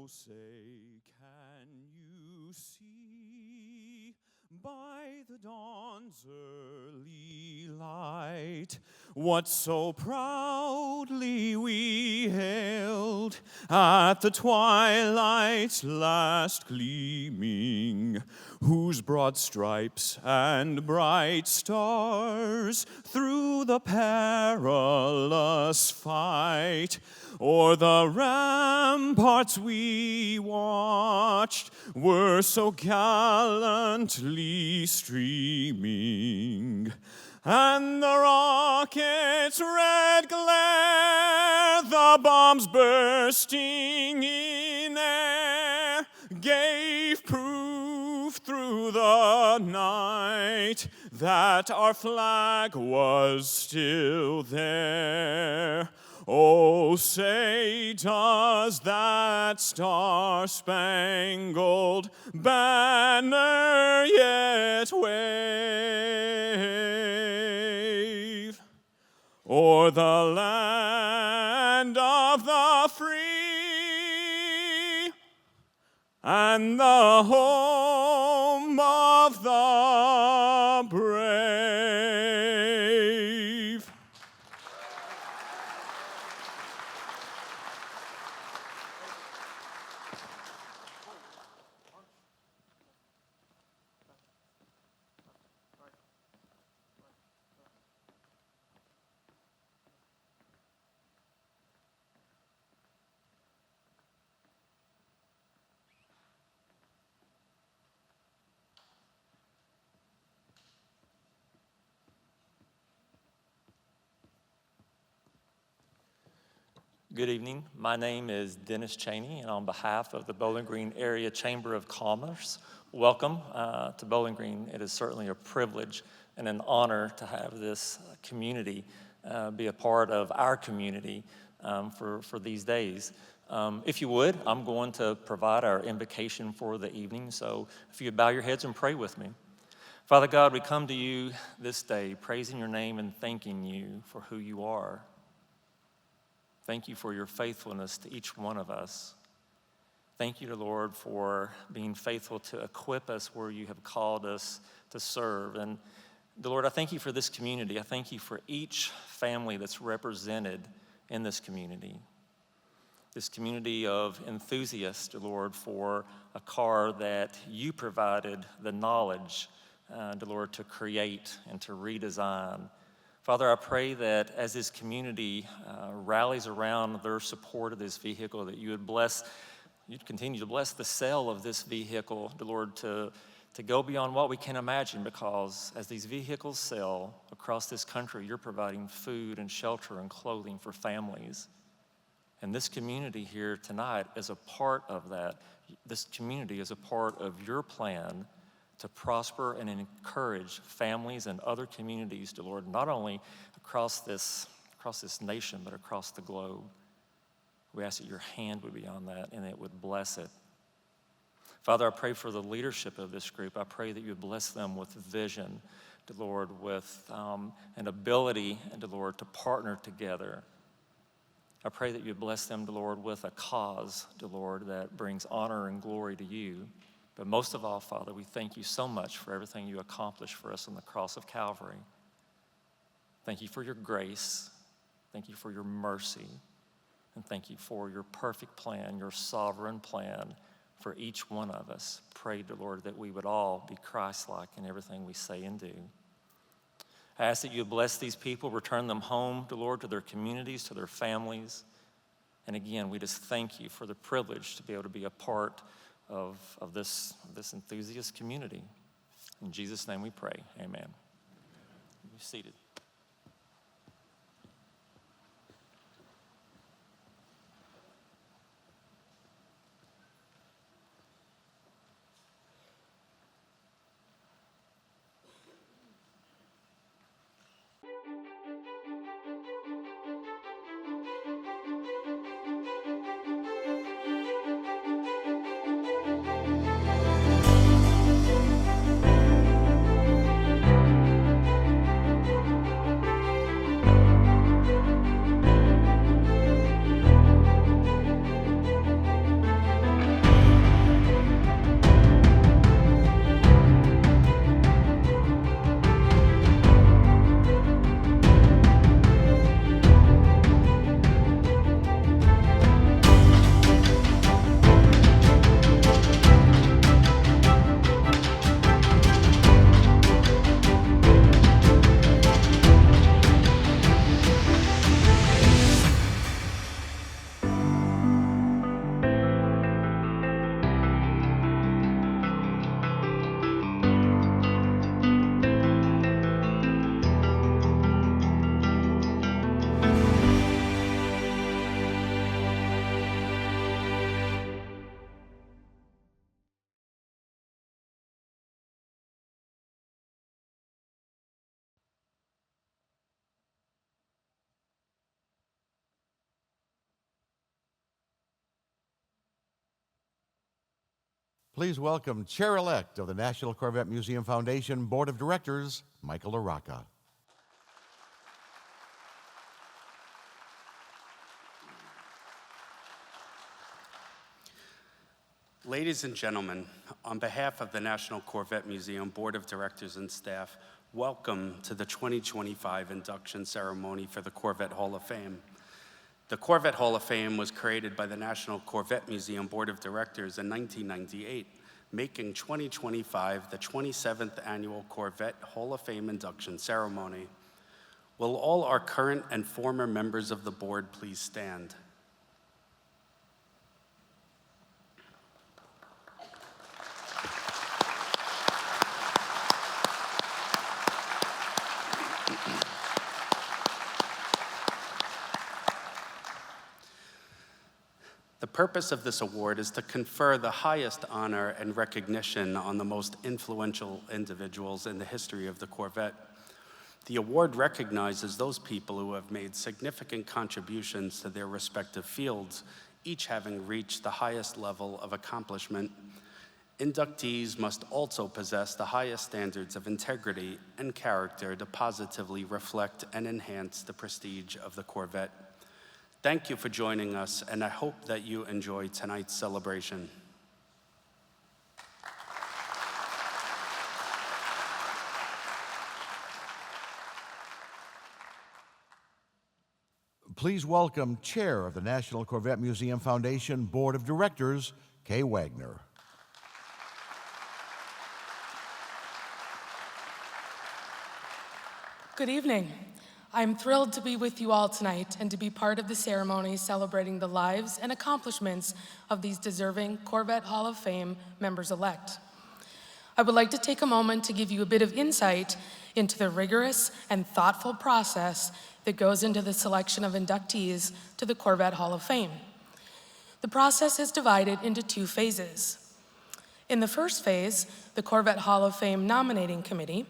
say, can you see by the dawn's early light what so proudly we hailed at the twilight's last gleaming, whose broad stripes and bright stars through the perilous fight o'er the ramparts we watched were so gallantly streaming, and the rocket's red glare, the bombs bursting in air, gave proof through the night that our flag was still there. Oh, say, does that star-spangled banner yet wave o'er the land of the free and the home of the brave? Good evening. My name is Dennis Cheney, and on behalf of the Bowling Green Area Chamber of Commerce, welcome to Bowling Green. It is certainly a privilege and an honor to have this community be a part of our community for these days. If you would, I'm going to provide our invocation for the evening, so if you would bow your heads and pray with me. Father God, we come to you this day, praising your name and thanking you for who you are. Thank you for your faithfulness to each one of us. Thank you, Lord, for being faithful to equip us where you have called us to serve. And Lord, I thank you for this community. I thank you for each family that's represented in this community of enthusiasts, Lord, for a car that you provided the knowledge, Lord, to create and to redesign. Father, I pray that as this community rallies around their support of this vehicle, that you would you'd continue to bless the sale of this vehicle, Lord, to go beyond what we can imagine, because as these vehicles sell across this country, you're providing food and shelter and clothing for families. And this community here tonight is a part of that. This community is a part of your plan to prosper and encourage families and other communities, to Lord, not only across this nation, but across the globe. We ask that your hand would be on that and it would bless it. Father, I pray for the leadership of this group. I pray that you would bless them with vision, to Lord, with an ability, and to Lord, to partner together. I pray that you would bless them, to Lord, with a cause, to Lord, that brings honor and glory to you. But most of all, Father, we thank you so much for everything you accomplished for us on the cross of Calvary. Thank you for your grace. Thank you for your mercy. And thank you for your perfect plan, your sovereign plan for each one of us. Pray, dear Lord, that we would all be Christ-like in everything we say and do. I ask that you bless these people, return them home, dear Lord, to their communities, to their families. And again, we just thank you for the privilege to be able to be a part of this enthusiast community. In Jesus' name we pray, amen. Be seated. Please welcome Chair-elect of the National Corvette Museum Foundation Board of Directors, Michael LaRocca. Ladies and gentlemen, on behalf of the National Corvette Museum Board of Directors and staff, welcome to the 2025 induction ceremony for the Corvette Hall of Fame. The Corvette Hall of Fame was created by the National Corvette Museum Board of Directors in 1998, making 2025 the 27th annual Corvette Hall of Fame induction ceremony. Will all our current and former members of the board please stand? The purpose of this award is to confer the highest honor and recognition on the most influential individuals in the history of the Corvette. The award recognizes those people who have made significant contributions to their respective fields, each having reached the highest level of accomplishment. Inductees must also possess the highest standards of integrity and character to positively reflect and enhance the prestige of the Corvette. Thank you for joining us, and I hope that you enjoy tonight's celebration. Please welcome Chair of the National Corvette Museum Foundation Board of Directors, Kay Wagner. Good evening. I'm thrilled to be with you all tonight and to be part of the ceremony celebrating the lives and accomplishments of these deserving Corvette Hall of Fame members-elect. I would like to take a moment to give you a bit of insight into the rigorous and thoughtful process that goes into the selection of inductees to the Corvette Hall of Fame. The process is divided into two phases. In the first phase, the Corvette Hall of Fame Nominating Committee,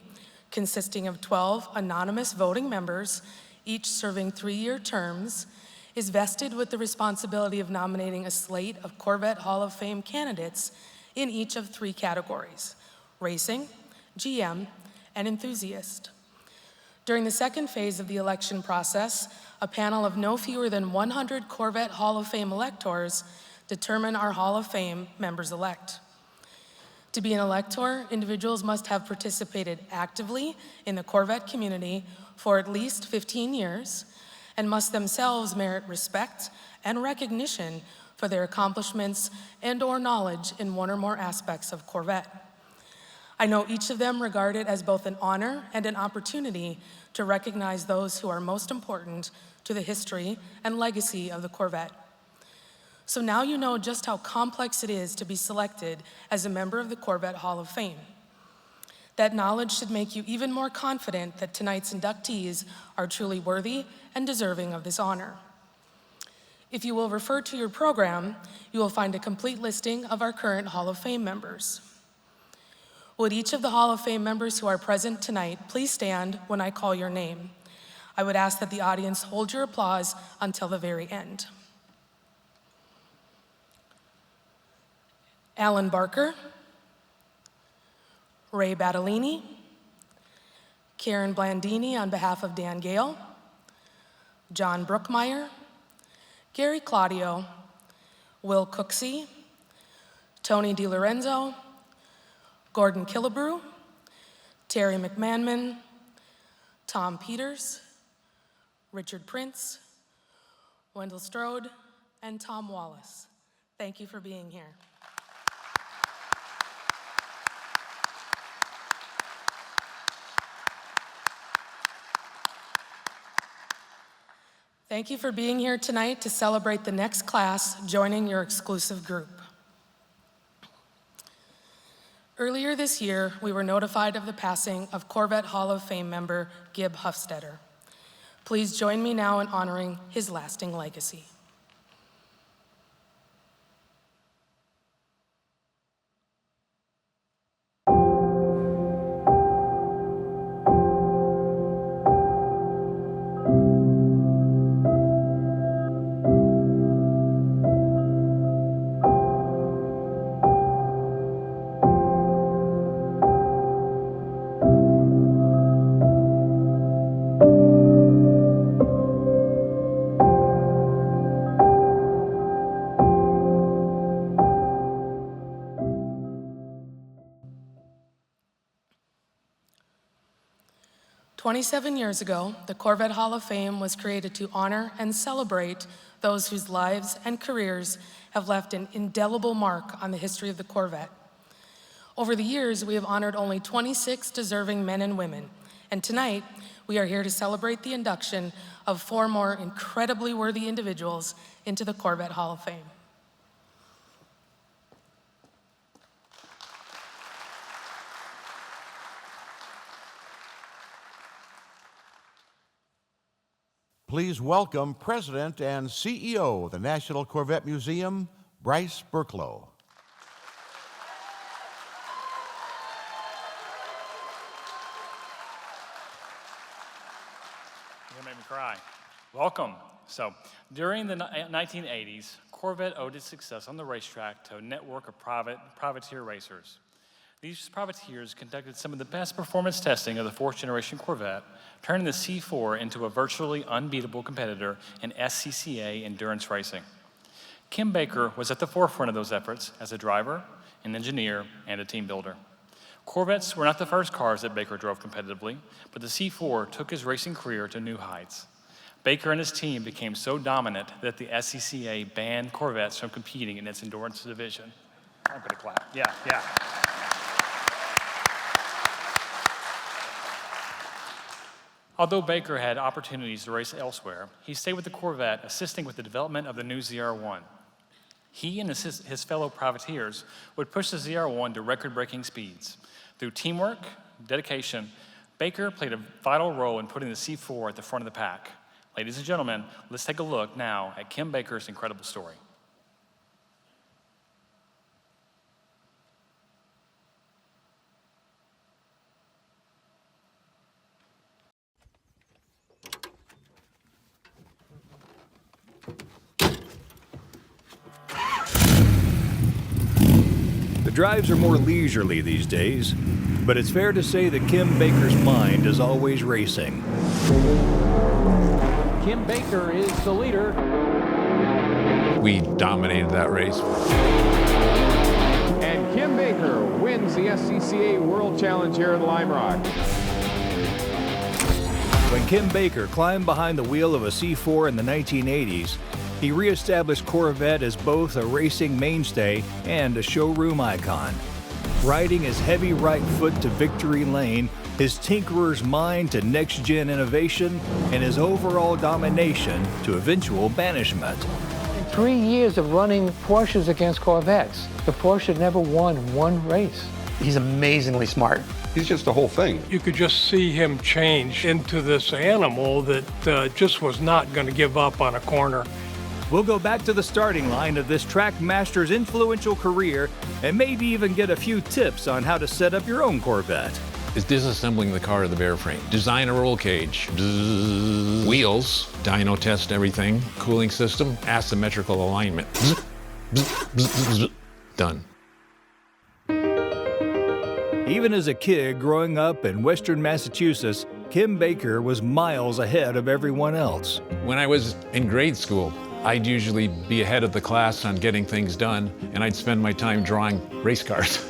consisting of 12 anonymous voting members, each serving 3-year terms, is vested with the responsibility of nominating a slate of Corvette Hall of Fame candidates in each of 3 categories: racing, GM, and enthusiast. During the second phase of the election process, a panel of no fewer than 100 Corvette Hall of Fame electors determine our Hall of Fame members-elect. To be an elector, individuals must have participated actively in the Corvette community for at least 15 years and must themselves merit respect and recognition for their accomplishments and/or knowledge in one or more aspects of Corvette. I know each of them regard it as both an honor and an opportunity to recognize those who are most important to the history and legacy of the Corvette. So now you know just how complex it is to be selected as a member of the Corvette Hall of Fame. That knowledge should make you even more confident that tonight's inductees are truly worthy and deserving of this honor. If you will refer to your program, you will find a complete listing of our current Hall of Fame members. Would each of the Hall of Fame members who are present tonight please stand when I call your name? I would ask that the audience hold your applause until the very end. Alan Barker, Ray Battellini, Karen Blandini on behalf of Dan Gale, John Brookmeyer, Gary Claudio, Will Cooksey, Tony DiLorenzo, Gordon Killebrew, Terry McManman, Tom Peters, Richard Prince, Wendell Strode, and Tom Wallace. Thank you for being here. Thank you for being here tonight to celebrate the next class joining your exclusive group. Earlier this year, we were notified of the passing of Corvette Hall of Fame member Gib Hufstetter. Please join me now in honoring his lasting legacy. 27 years ago, the Corvette Hall of Fame was created to honor and celebrate those whose lives and careers have left an indelible mark on the history of the Corvette. Over the years, we have honored only 26 deserving men and women, and tonight, we are here to celebrate the induction of 4 more incredibly worthy individuals into the Corvette Hall of Fame. Please welcome President and CEO of the National Corvette Museum, Bryce Burklow. You're gonna make me cry. Welcome. So, during the 1980s, Corvette owed its success on the racetrack to a network of privateer racers. These privateers conducted some of the best performance testing of the fourth generation Corvette, turning the C4 into a virtually unbeatable competitor in SCCA endurance racing. Kim Baker was at the forefront of those efforts as a driver, an engineer, and a team builder. Corvettes were not the first cars that Baker drove competitively, but the C4 took his racing career to new heights. Baker and his team became so dominant that the SCCA banned Corvettes from competing in its endurance division. I'm gonna clap, yeah. Although Baker had opportunities to race elsewhere, he stayed with the Corvette, assisting with the development of the new ZR1. He and his fellow privateers would push the ZR1 to record-breaking speeds. Through teamwork, dedication, Baker played a vital role in putting the C4 at the front of the pack. Ladies and gentlemen, let's take a look now at Kim Baker's incredible story. The drives are more leisurely these days, but it's fair to say that Kim Baker's mind is always racing. Kim Baker is the leader. We dominated that race. And Kim Baker wins the SCCA World Challenge here at Lime Rock. When Kim Baker climbed behind the wheel of a C4 in the 1980s, he reestablished Corvette as both a racing mainstay and a showroom icon. Riding his heavy right foot to victory lane, his tinkerer's mind to next-gen innovation, and his overall domination to eventual banishment. 3 years of running Porsches against Corvettes. The Porsche never won one race. He's amazingly smart. He's just the whole thing. You could just see him change into this animal that just was not going to give up on a corner. We'll go back to the starting line of this track master's influential career and maybe even get a few tips on how to set up your own Corvette. Is disassembling the car to the bare frame. Design a roll cage. Wheels. Dyno test everything. Cooling system. Asymmetrical alignment. Done. Even as a kid growing up in Western Massachusetts, Kim Baker was miles ahead of everyone else. When I was in grade school, I'd usually be ahead of the class on getting things done, and I'd spend my time drawing race cars.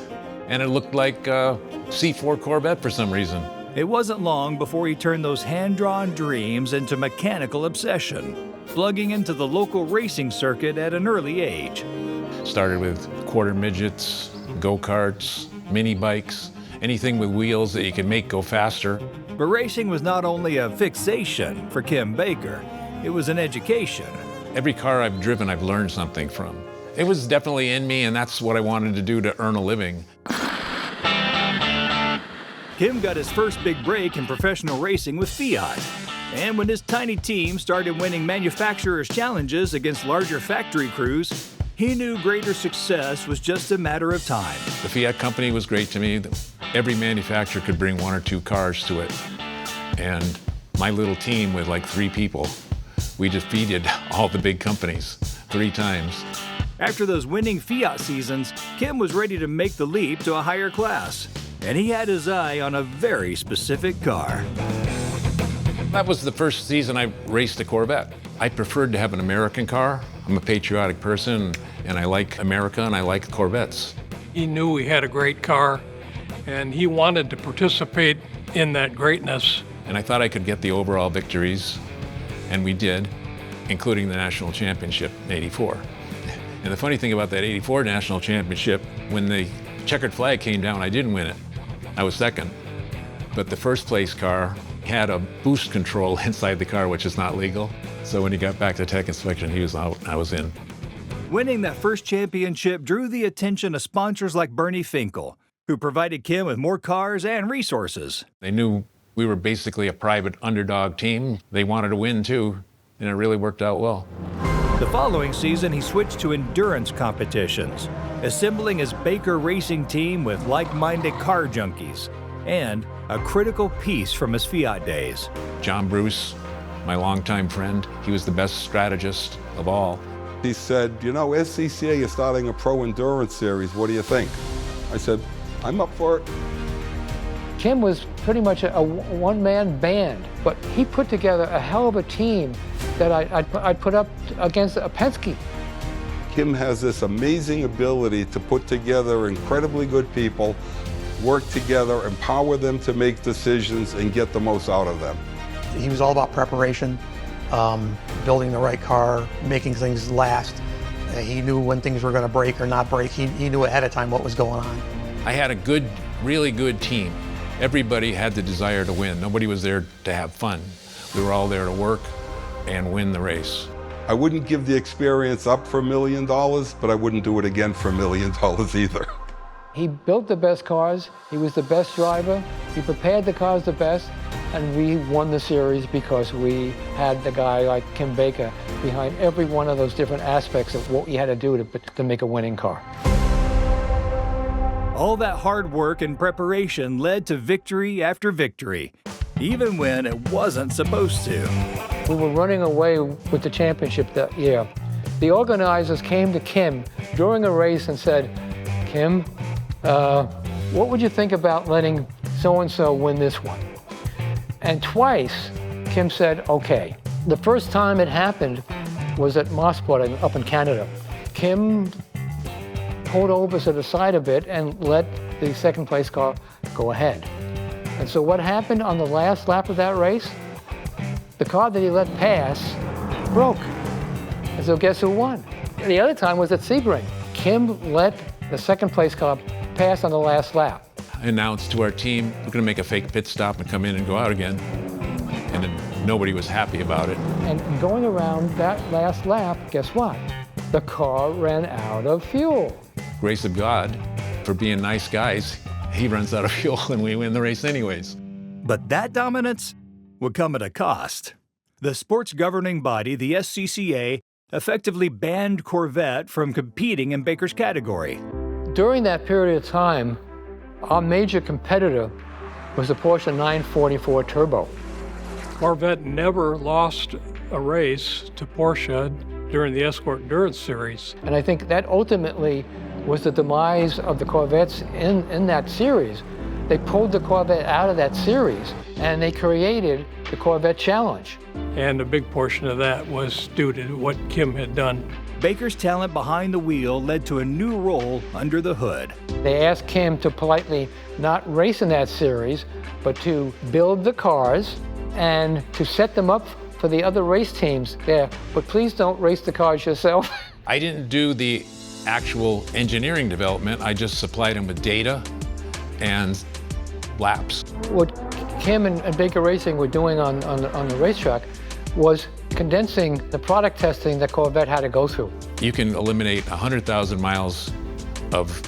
And it looked like a C4 Corvette for some reason. It wasn't long before he turned those hand-drawn dreams into mechanical obsession, plugging into the local racing circuit at an early age. Started with quarter midgets, go-karts, mini bikes, anything with wheels that you could make go faster. But racing was not only a fixation for Kim Baker, it was an education. Every car I've driven, I've learned something from. It was definitely in me, and that's what I wanted to do to earn a living. Kim got his first big break in professional racing with Fiat. And when his tiny team started winning manufacturers' challenges against larger factory crews, he knew greater success was just a matter of time. The Fiat company was great to me. Every manufacturer could bring 1 or 2 cars to it. And my little team with like 3 people, we defeated all the big companies 3 times. After those winning Fiat seasons, Kim was ready to make the leap to a higher class. And he had his eye on a very specific car. That was the first season I raced a Corvette. I preferred to have an American car. I'm a patriotic person, and I like America, and I like Corvettes. He knew he had a great car, and he wanted to participate in that greatness. And I thought I could get the overall victories, and we did, including the national championship in '84. And the funny thing about that '84 national championship, when the checkered flag came down, I didn't win it. I was second. But the first place car had a boost control inside the car, which is not legal. So when he got back to tech inspection, he was out, I was in. Winning that first championship drew the attention of sponsors like Bernie Finkel, who provided Kim with more cars and resources. They knew we were basically a private underdog team. They wanted to win too, and it really worked out well. The following season, he switched to endurance competitions, assembling his Baker Racing team with like-minded car junkies, and a critical piece from his Fiat days. John Bruce, my longtime friend, he was the best strategist of all. He said, you know, SCCA is starting a pro endurance series. What do you think? I said, I'm up for it. Kim was pretty much a one-man band, but he put together a hell of a team that I'd put up against a Penske. Kim has this amazing ability to put together incredibly good people, work together, empower them to make decisions, and get the most out of them. He was all about preparation, building the right car, making things last. He knew when things were going to break or not break. He knew ahead of time what was going on. I had a good, really good team. Everybody had the desire to win. Nobody was there to have fun. We were all there to work and win the race. I wouldn't give the experience up for $1 million, but I wouldn't do it again for $1 million either. He built the best cars, he was the best driver, he prepared the cars the best, and we won the series because we had the guy like Kim Baker behind every one of those different aspects of what you had to do to make a winning car. All that hard work and preparation led to victory after victory, even when it wasn't supposed to. We were running away with the championship that year. The organizers came to Kim during a race and said, Kim, what would you think about letting so-and-so win this one? And twice, Kim said, okay. The first time it happened was at Mosport up in Canada. Kim pulled over to the side a bit and let the second place car go ahead. And so what happened on the last lap of that race? The car that he let pass broke. And so guess who won? The other time was at Sebring. Kim let the second place car pass on the last lap. I announced to our team, we're gonna make a fake pit stop and come in and go out again. And then nobody was happy about it. And going around that last lap, guess what? The car ran out of fuel. Grace of God, for being nice guys, he runs out of fuel and we win the race anyways. But that dominance would come at a cost. The sports governing body, the SCCA, effectively banned Corvette from competing in Baker's category. During that period of time, our major competitor was the Porsche 944 Turbo. Corvette never lost a race to Porsche during the Escort Endurance Series. And I think that ultimately was the demise of the Corvettes in that series. They pulled the Corvette out of that series and they created the Corvette Challenge. And a big portion of that was due to what Kim had done. Baker's talent behind the wheel led to a new role under the hood. They asked Kim to politely not race in that series, but to build the cars and to set them up for the other race teams there. But please don't race the cars yourself. I didn't do the actual engineering development. I just supplied them with data and laps. What Kim and Baker Racing were doing on the racetrack was condensing the product testing that Corvette had to go through. You can eliminate 100,000 miles of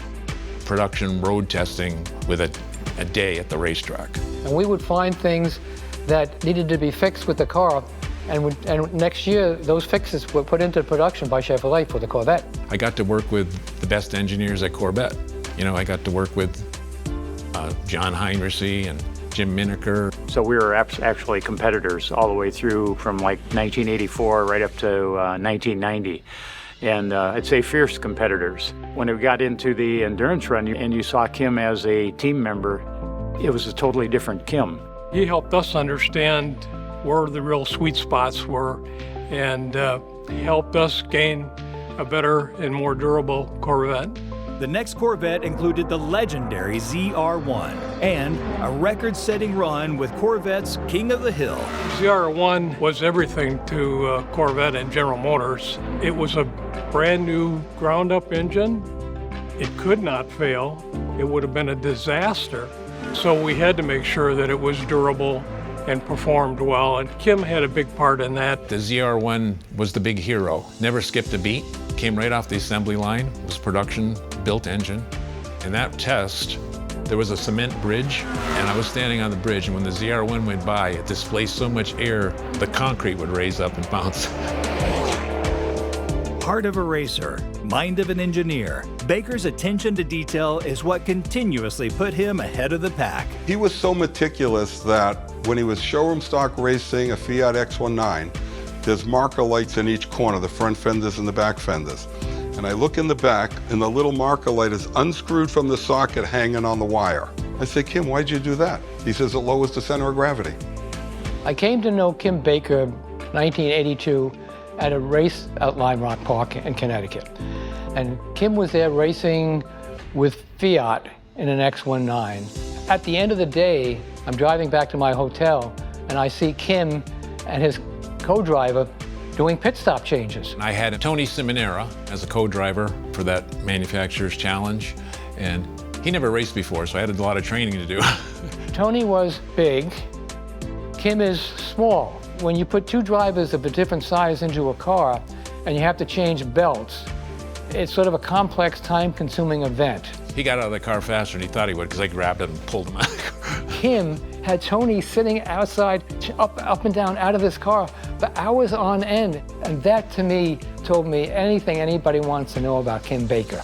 production road testing with a day at the racetrack. And we would find things that needed to be fixed with the car, and next year those fixes were put into production by Chevrolet for the Corvette. I got to work with the best engineers at Corvette. You know, I got to work with John Heinrichsey and Jim Miniker. So we were actually competitors all the way through from like 1984 right up to 1990. And I'd say fierce competitors. When we got into the endurance run and you saw Kim as a team member, it was a totally different Kim. He helped us understand where the real sweet spots were and helped us gain a better and more durable Corvette. The next Corvette included the legendary ZR1 and a record-setting run with Corvette's King of the Hill. ZR1 was everything to Corvette and General Motors. It was a brand new ground-up engine. It could not fail. It would have been a disaster. So we had to make sure that it was durable and performed well, and Kim had a big part in that. The ZR1 was the big hero. Never skipped a beat, came right off the assembly line, was production-built engine. In that test, there was a cement bridge, and I was standing on the bridge, and when the ZR1 went by, it displaced so much air, the concrete would raise up and bounce. Heart of a racer, mind of an engineer, Baker's attention to detail is what continuously put him ahead of the pack. He was so meticulous that when he was showroom stock racing a Fiat X19, there's marker lights in each corner, the front fenders and the back fenders. And I look in the back, and the little marker light is unscrewed from the socket hanging on the wire. I say, Kim, why'd you do that? He says, it lowers the center of gravity. I came to know Kim Baker 1982 at a race at Lime Rock Park in Connecticut. And Kim was there racing with Fiat in an X19. At the end of the day, I'm driving back to my hotel, and I see Kim and his co-driver doing pit stop changes. I had Tony Simonera as a co-driver for that manufacturer's challenge, and he never raced before, so I had a lot of training to do. Tony was big, Kim is small. When you put two drivers of a different size into a car and you have to change belts, it's sort of a complex, time-consuming event. He got out of the car faster than he thought he would because I grabbed him and pulled him out of the car. Kim had Tony sitting outside, up and down out of this car for hours on end. And that, to me, told me anything anybody wants to know about Kim Baker.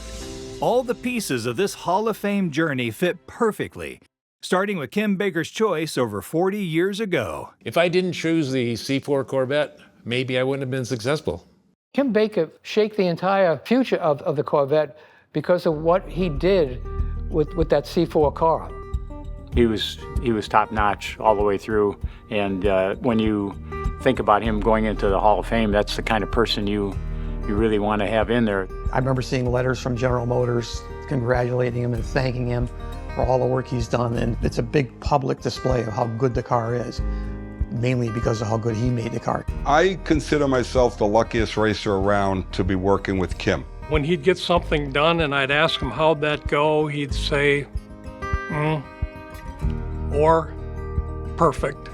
All the pieces of this Hall of Fame journey fit perfectly, starting with Kim Baker's choice over 40 years ago. If I didn't choose the C4 Corvette, maybe I wouldn't have been successful. Kim Baker shaped the entire future of the Corvette because of what he did with that C4 car. He was top-notch all the way through, and when you think about him going into the Hall of Fame, that's the kind of person you really want to have in there. I remember seeing letters from General Motors congratulating him and thanking him for all the work he's done, and it's a big public display of how good the car is, mainly because of how good he made the car. I consider myself the luckiest racer around to be working with Kim. When he'd get something done and I'd ask him how'd that go, he'd say, or perfect.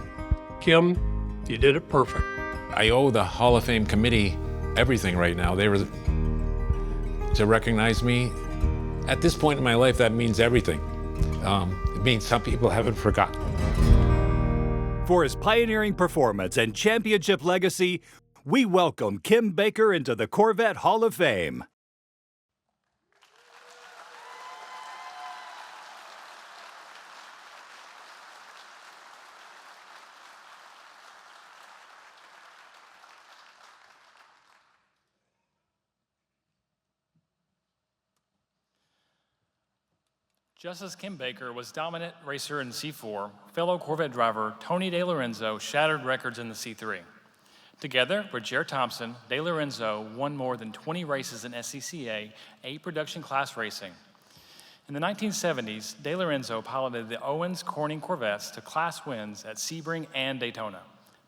Kim, you did it perfect. I owe the Hall of Fame committee everything right now. They were to recognize me. At this point in my life, that means everything. It means some people haven't forgotten. For his pioneering performance and championship legacy, we welcome Kim Baker into the Corvette Hall of Fame. Just as Kim Baker was dominant racer in C4, fellow Corvette driver Tony DeLorenzo shattered records in the C3. Together with Jer Thompson, DeLorenzo won more than 20 races in SCCA, 8 production class racing. In the 1970s, DeLorenzo piloted the Owens Corning Corvettes to class wins at Sebring and Daytona.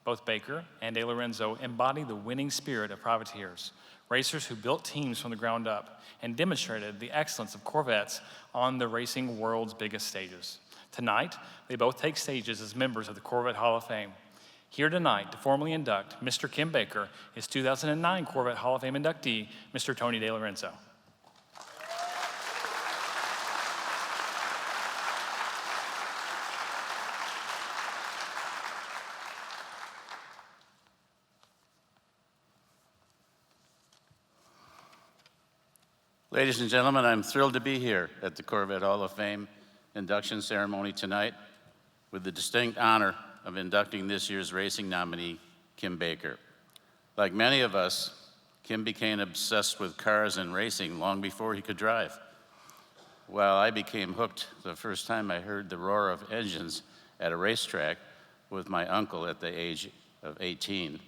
Both Baker and DeLorenzo embodied the winning spirit of privateers, racers who built teams from the ground up and demonstrated the excellence of Corvettes on the racing world's biggest stages. Tonight, they both take stages as members of the Corvette Hall of Fame. Here tonight to formally induct Mr. Kim Baker is 2009 Corvette Hall of Fame inductee, Mr. Tony DeLorenzo. Ladies and gentlemen, I'm thrilled to be here at the Corvette Hall of Fame induction ceremony tonight with the distinct honor of inducting this year's racing nominee, Kim Baker. Like many of us, Kim became obsessed with cars and racing long before he could drive. While I became hooked the first time I heard the roar of engines at a racetrack with my uncle at the age of 18,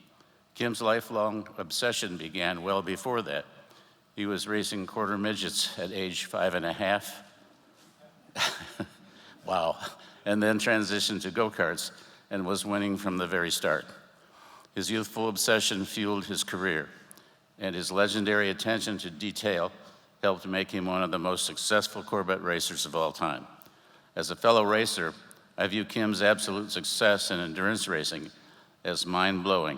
Kim's lifelong obsession began well before that. He was racing quarter midgets at age 5.5. Wow. And then transitioned to go-karts and was winning from the very start. His youthful obsession fueled his career, and his legendary attention to detail helped make him one of the most successful Corvette racers of all time. As a fellow racer, I view Kim's absolute success in endurance racing as mind-blowing,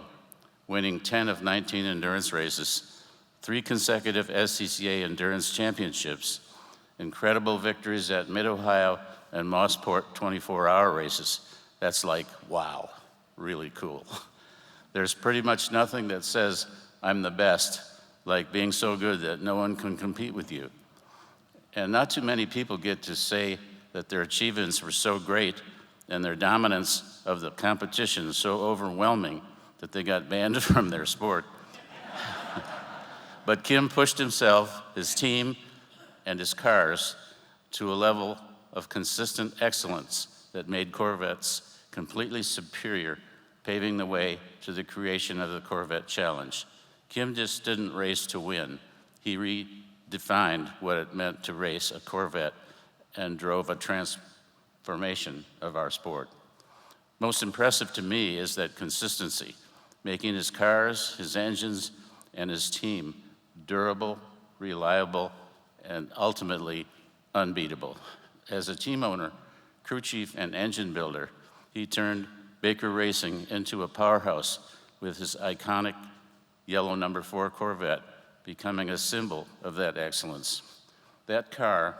winning 10 of 19 endurance races, 3 consecutive SCCA endurance championships, incredible victories at Mid-Ohio and Mossport 24-hour races. That's like, wow, really cool. There's pretty much nothing that says I'm the best, like being so good that no one can compete with you. And not too many people get to say that their achievements were so great and their dominance of the competition so overwhelming that they got banned from their sport. But Kim pushed himself, his team, and his cars to a level of consistent excellence that made Corvettes completely superior, paving the way to the creation of the Corvette Challenge. Kim just didn't race to win. He redefined what it meant to race a Corvette and drove a transformation of our sport. Most impressive to me is that consistency, making his cars, his engines, and his team durable, reliable, and ultimately unbeatable. As a team owner, crew chief, and engine builder, he turned Baker Racing into a powerhouse with his iconic yellow number 4 Corvette, becoming a symbol of that excellence. That car,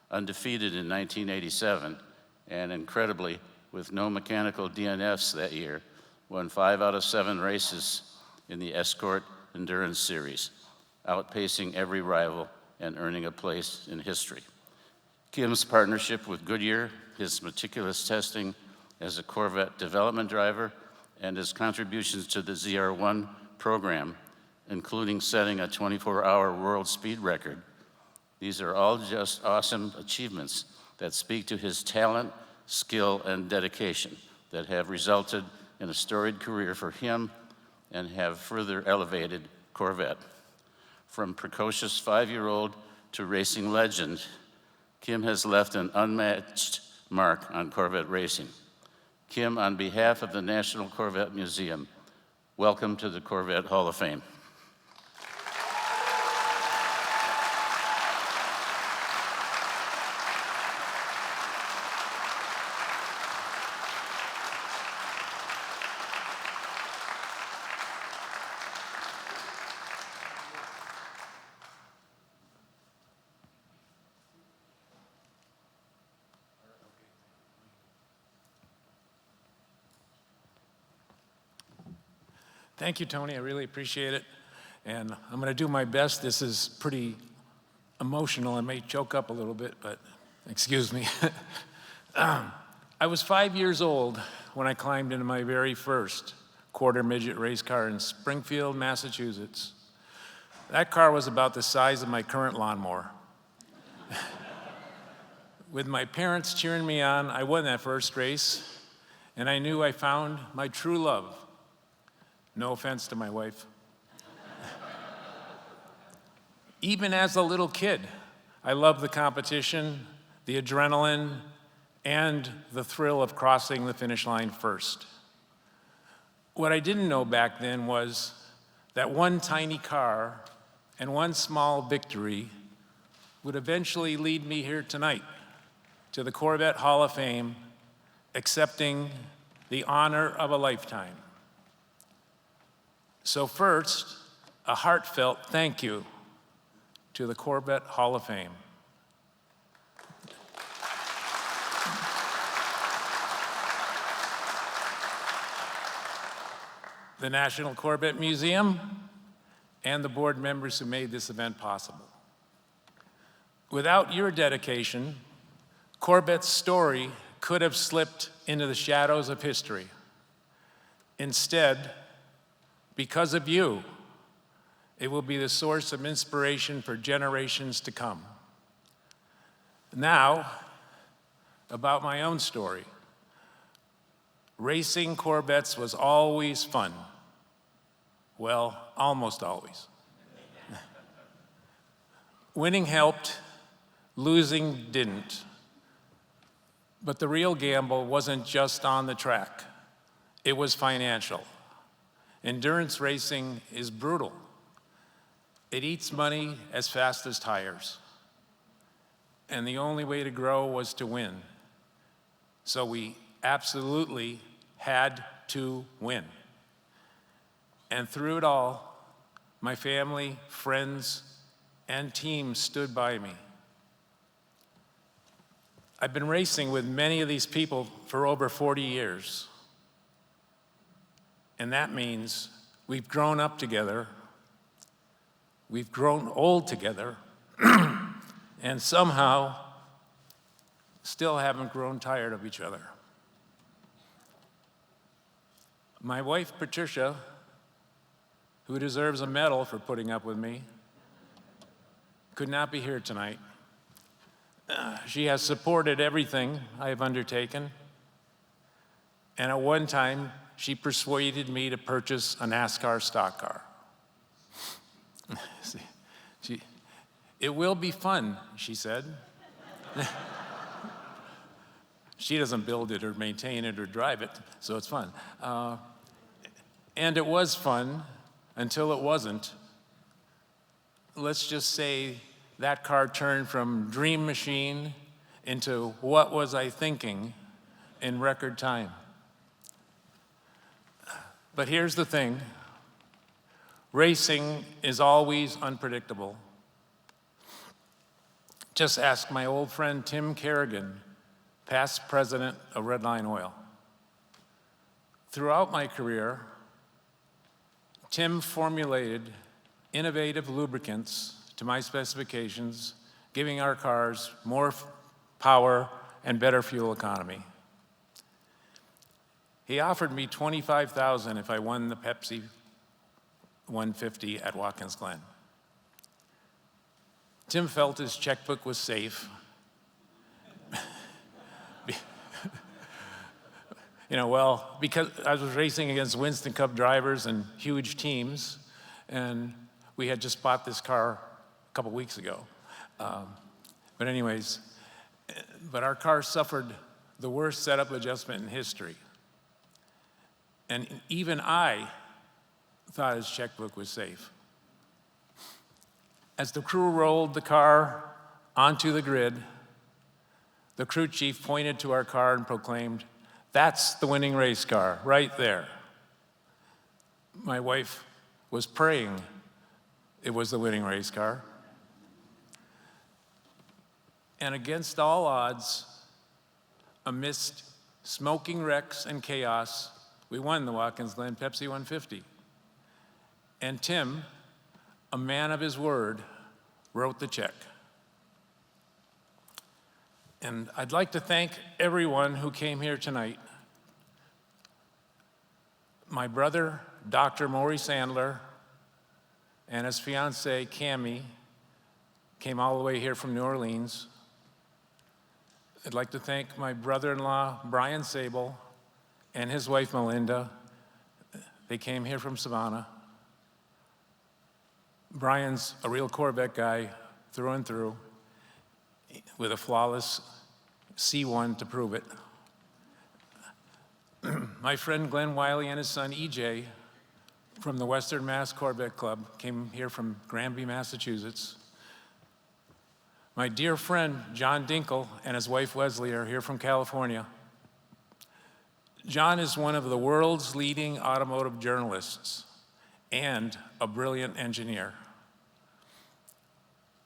undefeated in 1987, and incredibly, with no mechanical DNFs that year, won 5 out of 7 races in the Escort Endurance Series, outpacing every rival and earning a place in history. Kim's partnership with Goodyear, his meticulous testing as a Corvette development driver, and his contributions to the ZR1 program, including setting a 24-hour world speed record. These are all just awesome achievements that speak to his talent, skill, and dedication that have resulted in a storied career for him and have further elevated Corvette. From precocious 5-year-old to racing legend, Kim has left an unmatched mark on Corvette racing. Kim, on behalf of the National Corvette Museum, welcome to the Corvette Hall of Fame. Thank you, Tony. I really appreciate it. And I'm going to do my best. This is pretty emotional. I may choke up a little bit, but excuse me. I was 5 years old when I climbed into my very first quarter midget race car in Springfield, Massachusetts. That car was about the size of my current lawnmower. With my parents cheering me on, I won that first race, and I knew I found my true love. No offense to my wife. Even as a little kid, I loved the competition, the adrenaline, and the thrill of crossing the finish line first. What I didn't know back then was that one tiny car and one small victory would eventually lead me here tonight to the Corvette Hall of Fame, accepting the honor of a lifetime. So first, a heartfelt thank you to the Corvette Hall of Fame. The National Corvette Museum, and the board members who made this event possible. Without your dedication, Corvette's story could have slipped into the shadows of history. Instead, because of you, it will be the source of inspiration for generations to come. Now, about my own story. Racing Corvettes was always fun. Well, almost always. Winning helped, losing didn't. But the real gamble wasn't just on the track. It was financial. Endurance racing is brutal. It eats money as fast as tires. And the only way to grow was to win. So we absolutely had to win. And through it all, my family, friends, and team stood by me. I've been racing with many of these people for over 40 years. And that means we've grown up together, we've grown old together, and somehow still haven't grown tired of each other. My wife, Patricia, who deserves a medal for putting up with me, could not be here tonight. She has supported everything I have undertaken, and at one time, she persuaded me to purchase a NASCAR stock car. It will be fun, she said. She doesn't build it or maintain it or drive it, so it's fun. And it was fun until it wasn't. Let's just say that car turned from dream machine into what was I thinking in record time. But here's the thing. Racing is always unpredictable. Just ask my old friend Tim Kerrigan, past president of Redline Oil. Throughout my career, Tim formulated innovative lubricants to my specifications, giving our cars more power and better fuel economy. He offered me $25,000 if I won the Pepsi 150 at Watkins Glen. Tim felt his checkbook was safe. Because I was racing against Winston Cup drivers and huge teams, and we had just bought this car a couple weeks ago. But our car suffered the worst setup adjustment in history. And even I thought his checkbook was safe. As the crew rolled the car onto the grid, the crew chief pointed to our car and proclaimed, "That's the winning race car, right there." My wife was praying it was the winning race car. And against all odds, amidst smoking wrecks and chaos, we won the Watkins Glen Pepsi 150. And Tim, a man of his word, wrote the check. And I'd like to thank everyone who came here tonight. My brother, Dr. Maury Sandler, and his fiancée, Cammie, came all the way here from New Orleans. I'd like to thank my brother-in-law, Brian Sable, and his wife, Melinda. They came here from Savannah. Brian's a real Corvette guy through and through, with a flawless C1 to prove it. My friend Glenn Wiley and his son EJ from the Western Mass Corvette Club came here from Granby, Massachusetts. My dear friend John Dinkle and his wife Wesley are here from California. John is one of the world's leading automotive journalists and a brilliant engineer.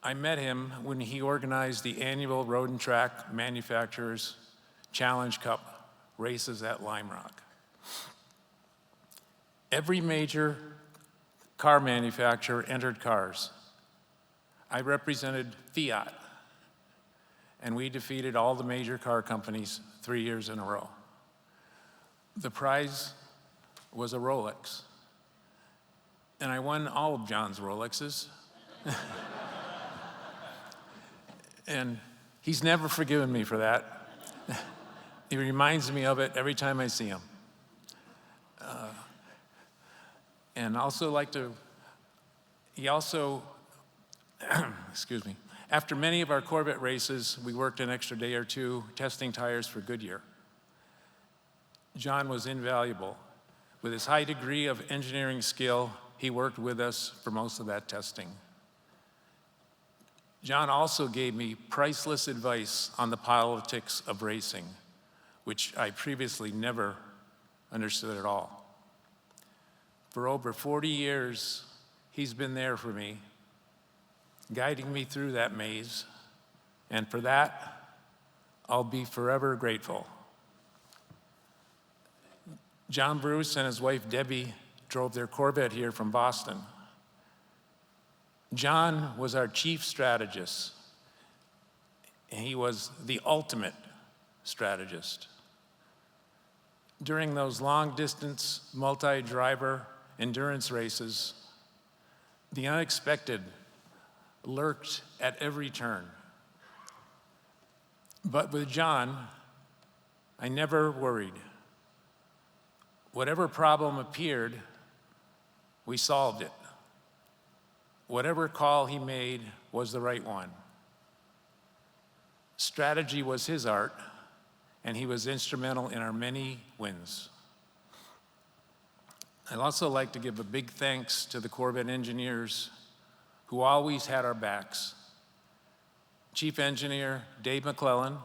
I met him when he organized the annual Road and Track Manufacturers Challenge Cup races at Lime Rock. Every major car manufacturer entered cars. I represented Fiat, and we defeated all the major car companies 3 years in a row. The prize was a Rolex, and I won all of John's Rolexes. And he's never forgiven me for that. He reminds me of it every time I see him. And also he also excuse me. After many of our Corvette races, we worked an extra day or two testing tires for Goodyear. John was invaluable. With his high degree of engineering skill, he worked with us for most of that testing. John also gave me priceless advice on the politics of racing, which I previously never understood at all. For over 40 years, he's been there for me, guiding me through that maze, and for that, I'll be forever grateful. John Bruce and his wife Debbie drove their Corvette here from Boston. John was our chief strategist, and he was the ultimate strategist. During those long-distance, multi-driver endurance races, the unexpected lurked at every turn. But with John, I never worried. Whatever problem appeared, we solved it. Whatever call he made was the right one. Strategy was his art, and he was instrumental in our many wins. I'd also like to give a big thanks to the Corvette engineers who always had our backs. Chief Engineer Dave McClellan,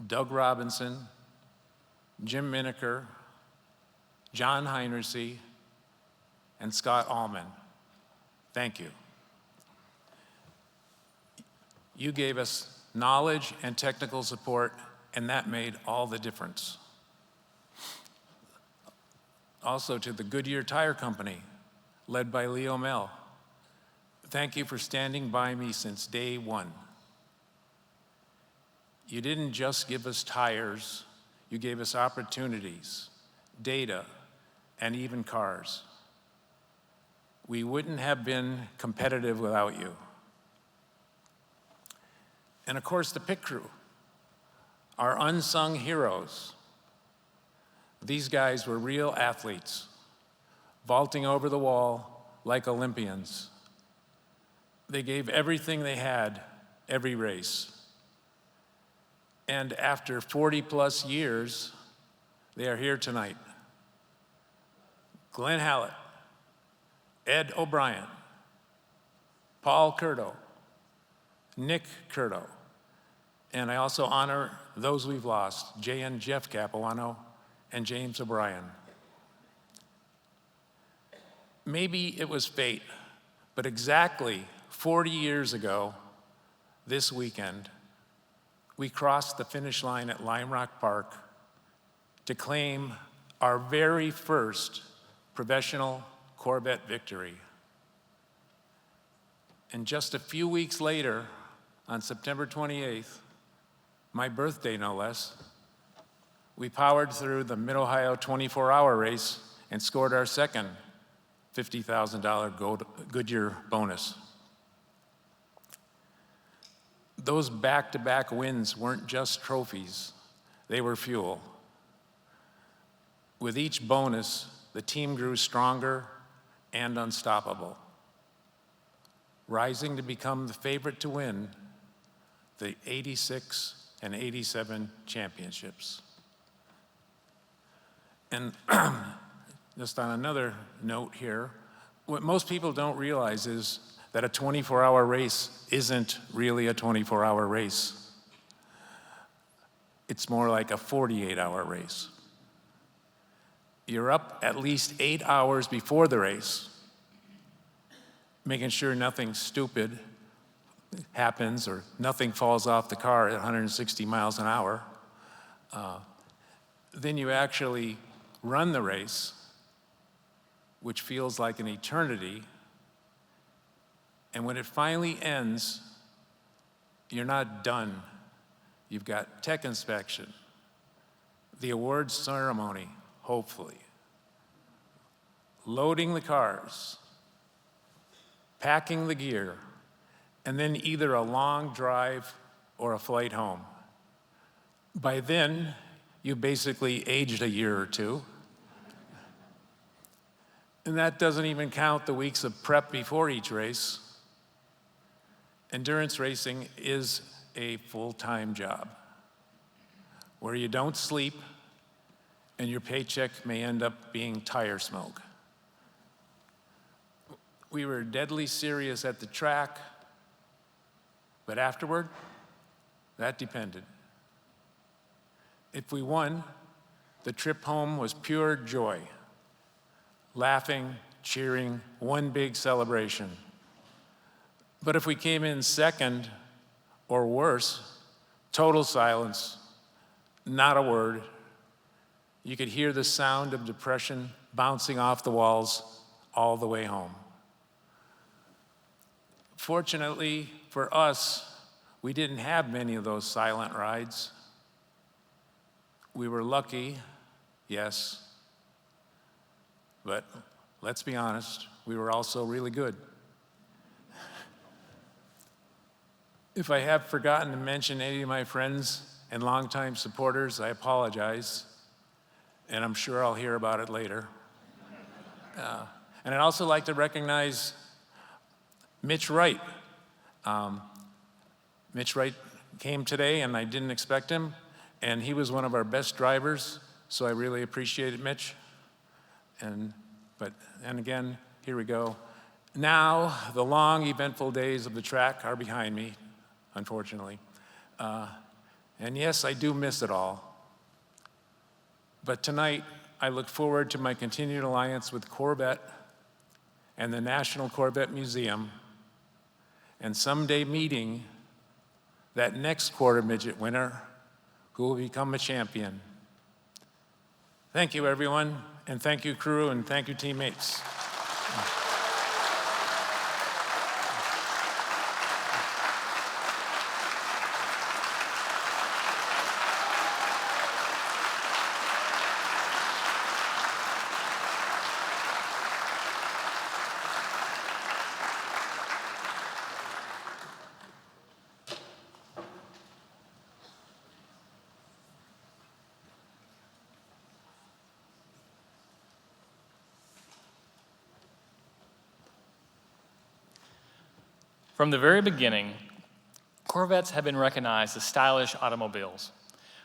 Doug Robinson, Jim Miniker, John Heinrichsey, and Scott Allman. Thank you. You gave us knowledge and technical support, and that made all the difference. Also to the Goodyear Tire Company, led by Leo Mell. Thank you for standing by me since day one. You didn't just give us tires, you gave us opportunities, data, and even cars. We wouldn't have been competitive without you. And of course, the pit crew, our unsung heroes. These guys were real athletes, vaulting over the wall like Olympians. They gave everything they had every race. And after 40+ years, they are here tonight. Glenn Hallett, Ed O'Brien, Paul Curto, Nick Curto, and I also honor those we've lost, Jay and Jeff Capuano and James O'Brien. Maybe it was fate, but exactly 40 years ago, this weekend, we crossed the finish line at Lime Rock Park to claim our very first professional Corvette victory. And just a few weeks later, on September 28th, my birthday no less, we powered through the Mid-Ohio 24-hour race and scored our second $50,000 Goodyear bonus. Those back-to-back wins weren't just trophies, they were fuel. With each bonus, the team grew stronger and unstoppable, rising to become the favorite to win the 86 and 87 championships. And just on another note here, what most people don't realize is that a 24-hour race isn't really a 24-hour race. It's more like a 48-hour race. You're up at least 8 hours before the race, making sure nothing stupid happens or nothing falls off the car at 160 miles an hour. Then you actually run the race, which feels like an eternity. And when it finally ends, you're not done. You've got tech inspection, the awards ceremony, hopefully, loading the cars, packing the gear, and then either a long drive or a flight home. By then, you basically aged a year or two. And that doesn't even count the weeks of prep before each race, Endurance racing is a full-time job where you don't sleep and your paycheck may end up being tire smoke. We were deadly serious at the track, but afterward, that depended. If we won, the trip home was pure joy. Laughing, cheering, one big celebration. But if we came in second, or worse, total silence, not a word. You could hear the sound of depression bouncing off the walls all the way home. Fortunately for us, we didn't have many of those silent rides. We were lucky, yes, but let's be honest, we were also really good. If I have forgotten to mention any of my friends and longtime supporters, I apologize, and I'm sure I'll hear about it later. And I'd also like to recognize Mitch Wright. Mitch Wright came today, and I didn't expect him, and he was one of our best drivers, so I really appreciate it, Mitch. And again, here we go. Now, the long, eventful days of the track are behind me, unfortunately. And yes, I do miss it all. But tonight, I look forward to my continued alliance with Corvette and the National Corvette Museum, and someday meeting that next quarter midget winner who will become a champion. Thank you, everyone, and thank you, crew, and thank you, teammates. From the very beginning, Corvettes have been recognized as stylish automobiles.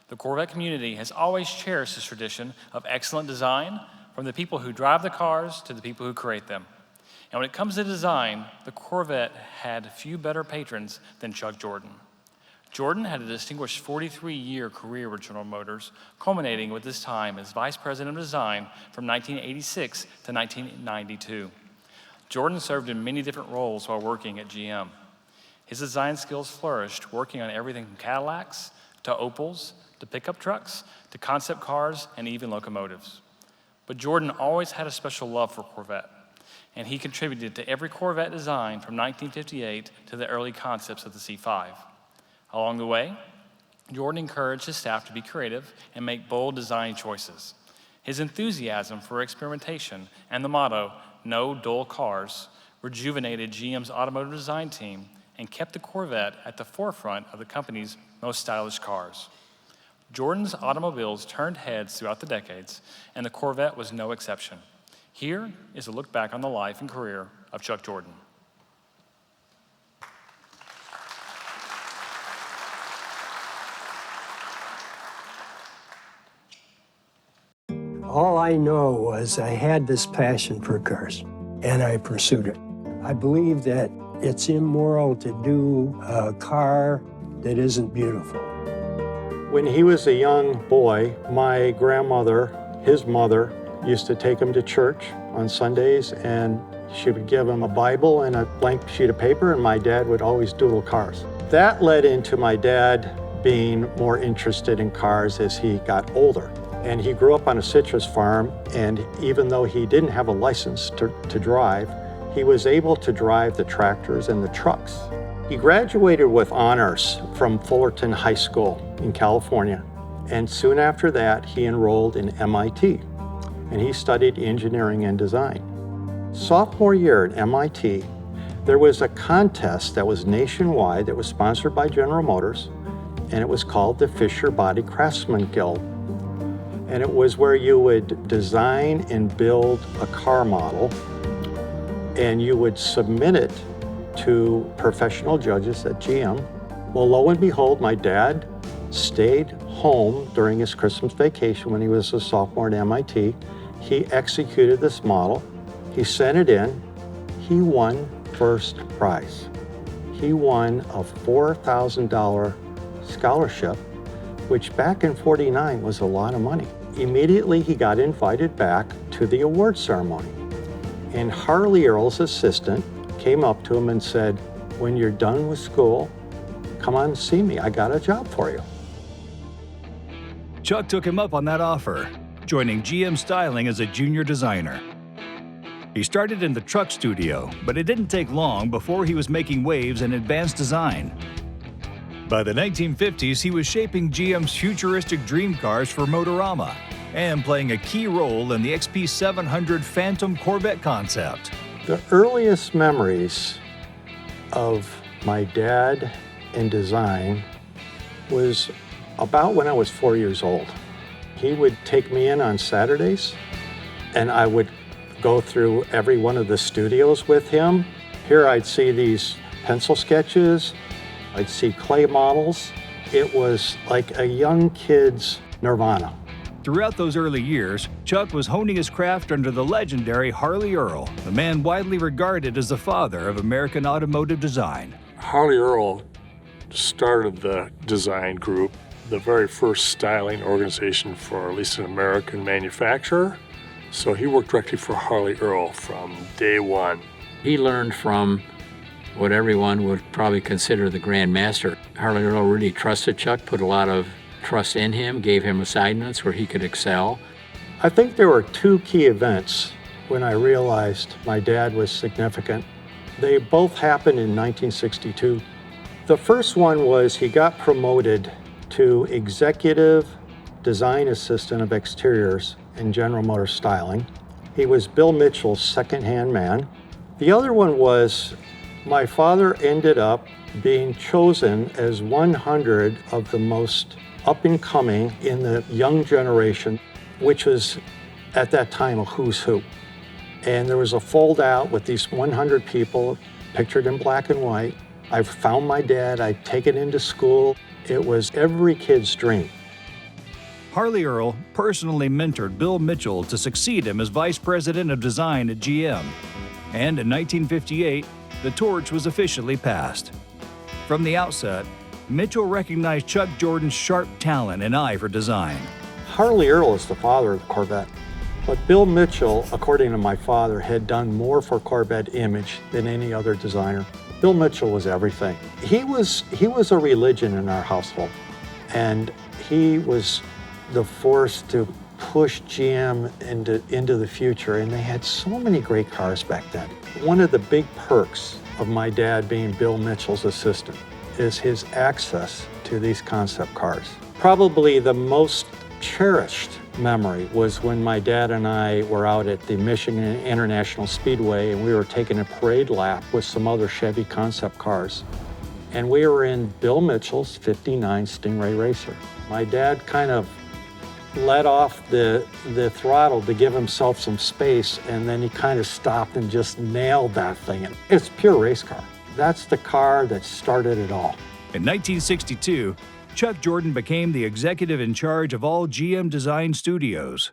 The Corvette community has always cherished this tradition of excellent design, from the people who drive the cars to the people who create them. And when it comes to design, the Corvette had few better patrons than Chuck Jordan. Jordan had a distinguished 43-year career with General Motors, culminating with his time as Vice President of Design from 1986 to 1992. Jordan served in many different roles while working at GM. His design skills flourished working on everything from Cadillacs to Opels to pickup trucks to concept cars and even locomotives. But Jordan always had a special love for Corvette, and he contributed to every Corvette design from 1958 to the early concepts of the C5. Along the way, Jordan encouraged his staff to be creative and make bold design choices. His enthusiasm for experimentation and the motto, "No dull cars," rejuvenated GM's automotive design team and kept the Corvette at the forefront of the company's most stylish cars. Jordan's automobiles turned heads throughout the decades, and the Corvette was no exception. Here is a look back on the life and career of Chuck Jordan. All I know was I had this passion for cars, and I pursued it. I believe that it's immoral to do a car that isn't beautiful. When he was a young boy, my grandmother, his mother, used to take him to church on Sundays, and she would give him a Bible and a blank sheet of paper, and my dad would always doodle cars. That led into my dad being more interested in cars as he got older. And he grew up on a citrus farm, and even though he didn't have a license to drive, he was able to drive the tractors and the trucks. He graduated with honors from Fullerton High School in California, and soon after that, he enrolled in MIT, and he studied engineering and design. Sophomore year at MIT, there was a contest that was nationwide that was sponsored by General Motors, and it was called the Fisher Body Craftsman Guild. And it was where you would design and build a car model, and you would submit it to professional judges at GM. Well, lo and behold, my dad stayed home during his Christmas vacation when he was a sophomore at MIT. He executed this model. He sent it in. He won first prize. He won a $4,000 scholarship, which back in '49 was a lot of money. Immediately, he got invited back to the award ceremony. And Harley Earl's assistant came up to him and said, "When you're done with school, come on and see me. I got a job for you." Chuck took him up on that offer, joining GM Styling as a junior designer. He started in the truck studio, but it didn't take long before he was making waves in advanced design. By the 1950s, he was shaping GM's futuristic dream cars for Motorama and playing a key role in the XP700 Phantom Corvette concept. The earliest memories of my dad in design was about when I was 4 years old. He would take me in on Saturdays, and I would go through every one of the studios with him. Here I'd see these pencil sketches, I'd see clay models. It was like a young kid's nirvana. Throughout those early years, Chuck was honing his craft under the legendary Harley Earl, the man widely regarded as the father of American automotive design. Harley Earl started the design group, the very first styling organization for at least an American manufacturer. So he worked directly for Harley Earl from day one. He learned from what everyone would probably consider the Grand Master. Harley Earl really trusted Chuck, put a lot of trust in him, gave him assignments where he could excel. I think there were two key events when I realized my dad was significant. They both happened in 1962. The first one was he got promoted to executive design assistant of exteriors in General Motors Styling. He was Bill Mitchell's second-hand man. The other one was my father ended up being chosen as 100 of the most up-and-coming in the young generation, which was at that time a who's who. And there was a fold-out with these 100 people pictured in black and white. I found my dad, I'd take it into school. It was every kid's dream. Harley Earl personally mentored Bill Mitchell to succeed him as Vice President of Design at GM. And in 1958, the torch was officially passed. From the outset, Mitchell recognized Chuck Jordan's sharp talent and eye for design. Harley Earl is the father of the Corvette, but Bill Mitchell, according to my father, had done more for Corvette image than any other designer. Bill Mitchell was everything. He was a religion in our household, and he was the force to push GM into the future, and they had so many great cars back then. One of the big perks of my dad being Bill Mitchell's assistant is his access to these concept cars. Probably the most cherished memory was when my dad and I were out at the Michigan International Speedway, and we were taking a parade lap with some other Chevy concept cars. And we were in Bill Mitchell's '59 Stingray Racer. My dad kind of let off the throttle to give himself some space, and then he kind of stopped and just nailed that thing. It's pure race car. That's the car that started it all. In 1962, Chuck Jordan became the executive in charge of all GM design studios.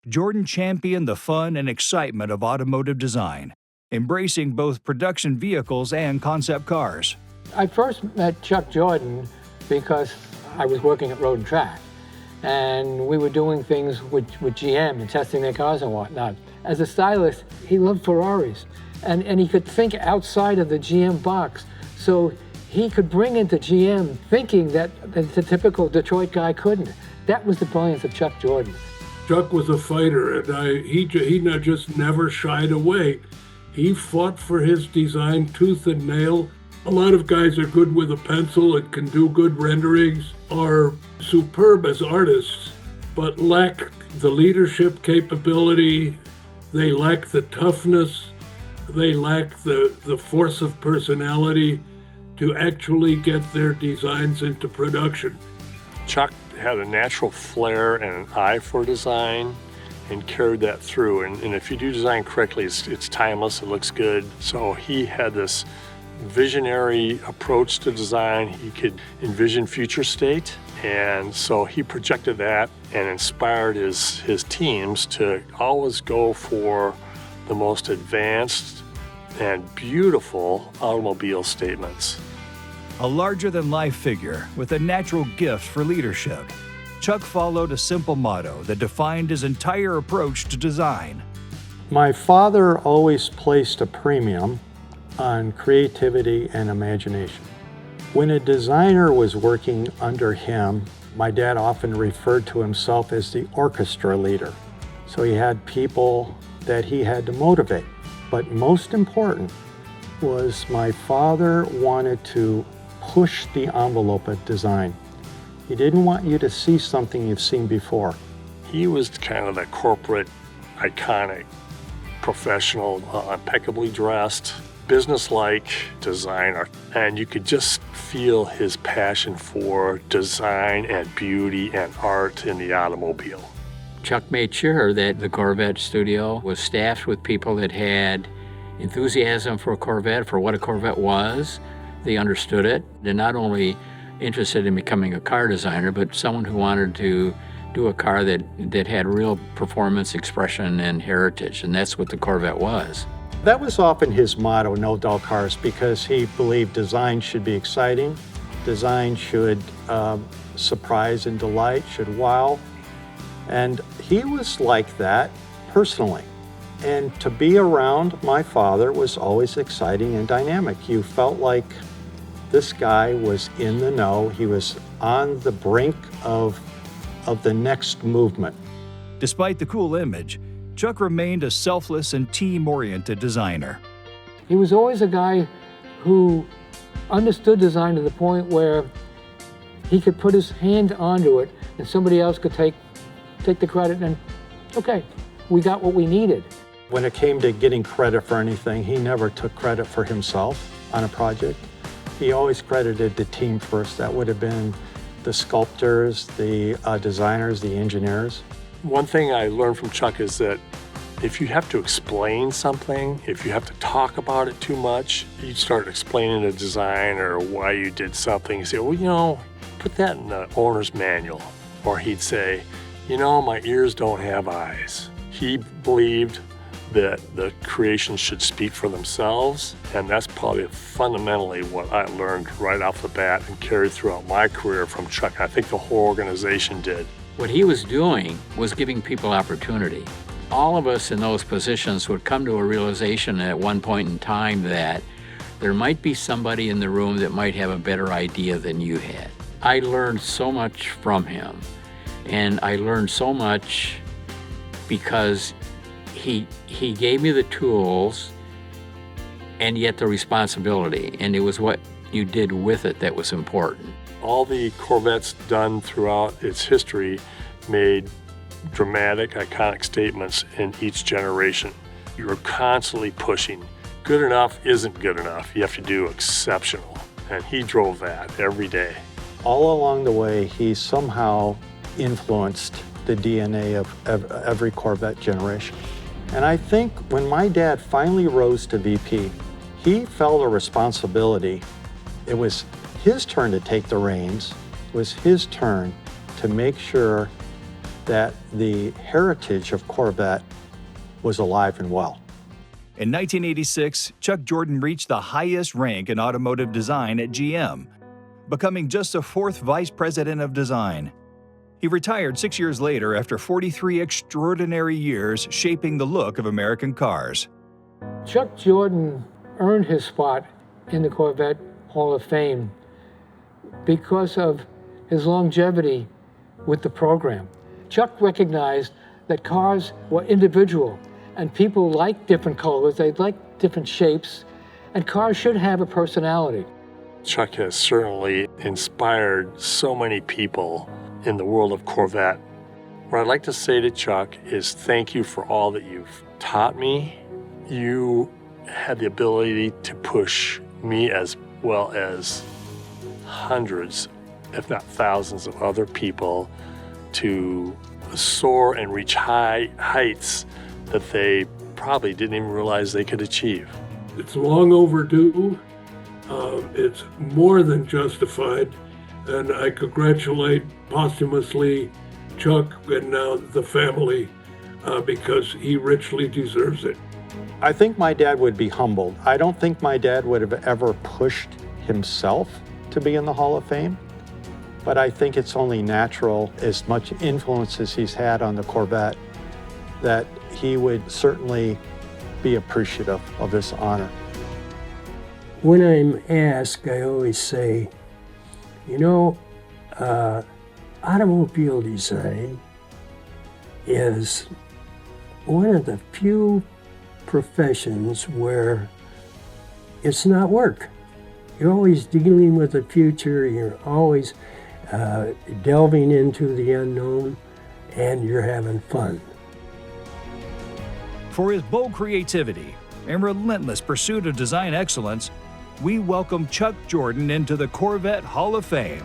Jordan championed the fun and excitement of automotive design, embracing both production vehicles and concept cars. I first met Chuck Jordan because I was working at Road and Track, and we were doing things with GM and testing their cars and whatnot. As a stylist, he loved Ferraris, and he could think outside of the GM box. So he could bring into GM thinking that the typical Detroit guy couldn't. That was the brilliance of Chuck Jordan. Chuck was a fighter, and he just never shied away. He fought for his design tooth and nail. A lot of guys are good with a pencil and can do good renderings, are superb as artists, but lack the leadership capability, they lack the toughness, they lack the force of personality to actually get their designs into production. Chuck had a natural flair and an eye for design and carried that through. And if you do design correctly, it's timeless, it looks good. So he had this visionary approach to design. He could envision future state, and so he projected that and inspired his teams to always go for the most advanced and beautiful automobile statements. A larger-than-life figure with a natural gift for leadership, Chuck followed a simple motto that defined his entire approach to design. My father always placed a premium on creativity and imagination. When a designer was working under him, my dad often referred to himself as the orchestra leader. So he had people that he had to motivate. But most important was my father wanted to push the envelope of design. He didn't want you to see something you've seen before. He was kind of the corporate, iconic, professional, impeccably dressed, business-like designer. And you could just feel his passion for design and beauty and art in the automobile. Chuck made sure that the Corvette studio was staffed with people that had enthusiasm for a Corvette, for what a Corvette was. They understood it. They're not only interested in becoming a car designer, but someone who wanted to do a car that had real performance, expression, and heritage, and that's what the Corvette was. That was often his motto, no dull cars, because he believed design should be exciting, design should surprise and delight, should wow. And he was like that personally. And to be around my father was always exciting and dynamic. You felt like this guy was in the know. He was on the brink of the next movement. Despite the cool image, Chuck remained a selfless and team-oriented designer. He was always a guy who understood design to the point where he could put his hand onto it and somebody else could take the credit and, okay, we got what we needed. When it came to getting credit for anything, he never took credit for himself on a project. He always credited the team first. That would have been the sculptors, the designers, the engineers. One thing I learned from Chuck is that if you have to explain something, if you have to talk about it too much, you start explaining the design or why you did something. You say, well, you know, put that in the owner's manual. Or he'd say, you know, my ears don't have eyes. He believed that the creations should speak for themselves, and that's probably fundamentally what I learned right off the bat and carried throughout my career from Chuck. I think the whole organization did. What he was doing was giving people opportunity. All of us in those positions would come to a realization at one point in time that there might be somebody in the room that might have a better idea than you had. I learned so much from him, and I learned so much because he gave me the tools and yet the responsibility, and it was what you did with it that was important. All the Corvettes done throughout its history made dramatic, iconic statements in each generation. You were constantly pushing. Good enough isn't good enough. You have to do exceptional, and he drove that every day. All along the way, he somehow influenced the DNA of every Corvette generation. And I think when my dad finally rose to VP, he felt a responsibility. It was his turn to take the reins. It was his turn to make sure that the heritage of Corvette was alive and well. In 1986, Chuck Jordan reached the highest rank in automotive design at GM, becoming just the 4th vice president of design. He retired 6 years later after 43 extraordinary years shaping the look of American cars. Chuck Jordan earned his spot in the Corvette Hall of Fame because of his longevity with the program. Chuck recognized that cars were individual and people like different colors, they like different shapes, and cars should have a personality. Chuck has certainly inspired so many people in the world of Corvette. What I'd like to say to Chuck is thank you for all that you've taught me. You had the ability to push me as well as hundreds, if not thousands of other people to soar and reach high heights that they probably didn't even realize they could achieve. It's long overdue, It's more than justified, and I congratulate posthumously Chuck and now the family because he richly deserves it. I think my dad would be humbled. I don't think my dad would have ever pushed himself to be in the Hall of Fame, but I think it's only natural, as much influence as he's had on the Corvette, that he would certainly be appreciative of this honor. When I'm asked, I always say, you know, automobile design is one of the few professions where it's not work. You're always dealing with the future, you're always delving into the unknown, and you're having fun. For his bold creativity and relentless pursuit of design excellence, we welcome Chuck Jordan into the Corvette Hall of Fame.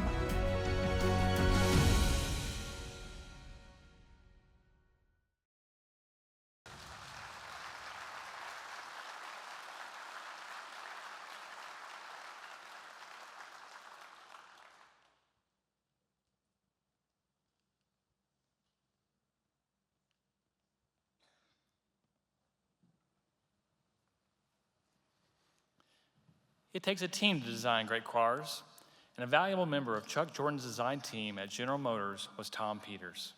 It takes a team to design great cars, and a valuable member of Chuck Jordan's design team at General Motors was Tom Peters.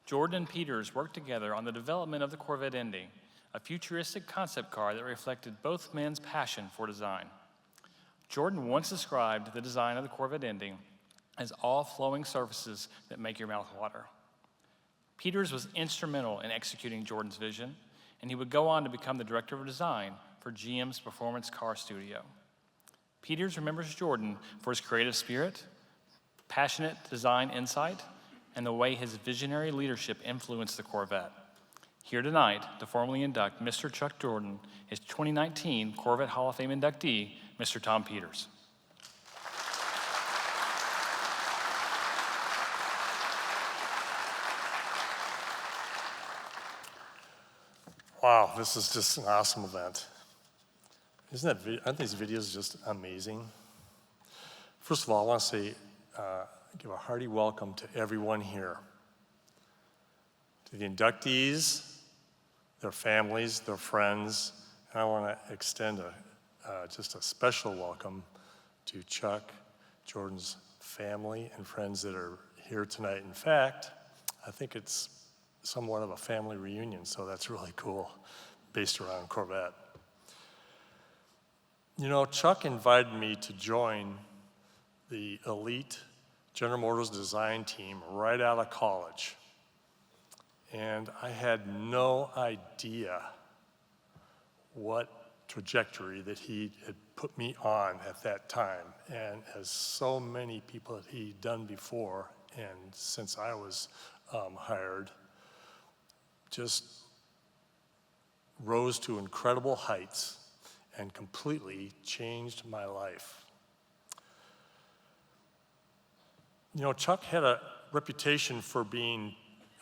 Jordan and Peters worked together on the development of the Corvette Indy, a futuristic concept car that reflected both men's passion for design. Jordan once described the design of the Corvette Indy as all flowing surfaces that make your mouth water. Peters was instrumental in executing Jordan's vision, and he would go on to become the director of design for GM's performance car studio. Peters remembers Jordan for his creative spirit, passionate design insight, and the way his visionary leadership influenced the Corvette. Here tonight to formally induct Mr. Chuck Jordan is 2019 Corvette Hall of Fame inductee, Mr. Tom Peters. Wow, this is just an awesome event. Aren't these videos just amazing? First of all, I want to say, give a hearty welcome to everyone here. To the inductees, their families, their friends, and I want to extend just a special welcome to Chuck Jordan's family and friends that are here tonight. In fact, I think it's somewhat of a family reunion, so that's really cool, based around Corvette. You know, Chuck invited me to join the elite General Motors design team right out of college. And I had no idea what trajectory that he had put me on at that time. And as so many people that he'd done before, and since I was hired, just rose to incredible heights and completely changed my life. You know, Chuck had a reputation for being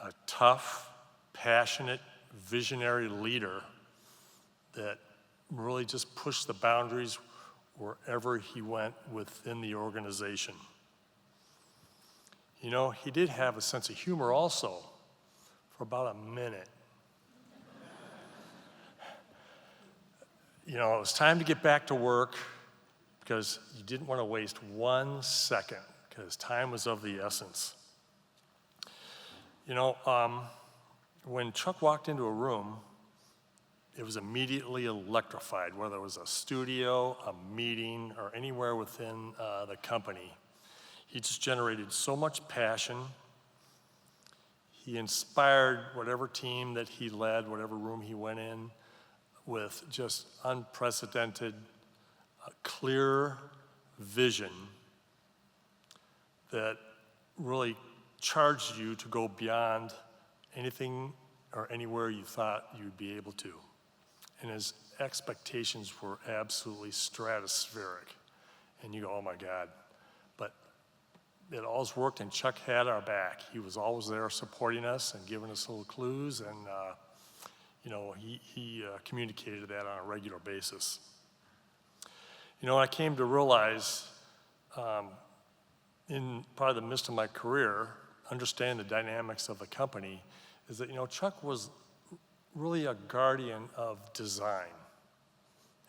a tough, passionate, visionary leader that really just pushed the boundaries wherever he went within the organization. You know, he did have a sense of humor also for about a minute. You know, it was time to get back to work because you didn't want to waste 1 second because time was of the essence. You know, when Chuck walked into a room, it was immediately electrified, whether it was a studio, a meeting, or anywhere within the company. He just generated so much passion. He inspired whatever team that he led, whatever room he went in, with just unprecedented, clear vision that really charged you to go beyond anything or anywhere you thought you'd be able to. And his expectations were absolutely stratospheric. And you go, oh my God. But it always worked, and Chuck had our back. He was always there supporting us and giving us little clues, and you know, he communicated that on a regular basis. You know, I came to realize in part of the midst of my career, understand the dynamics of the company, is that, you know, Chuck was really a guardian of design.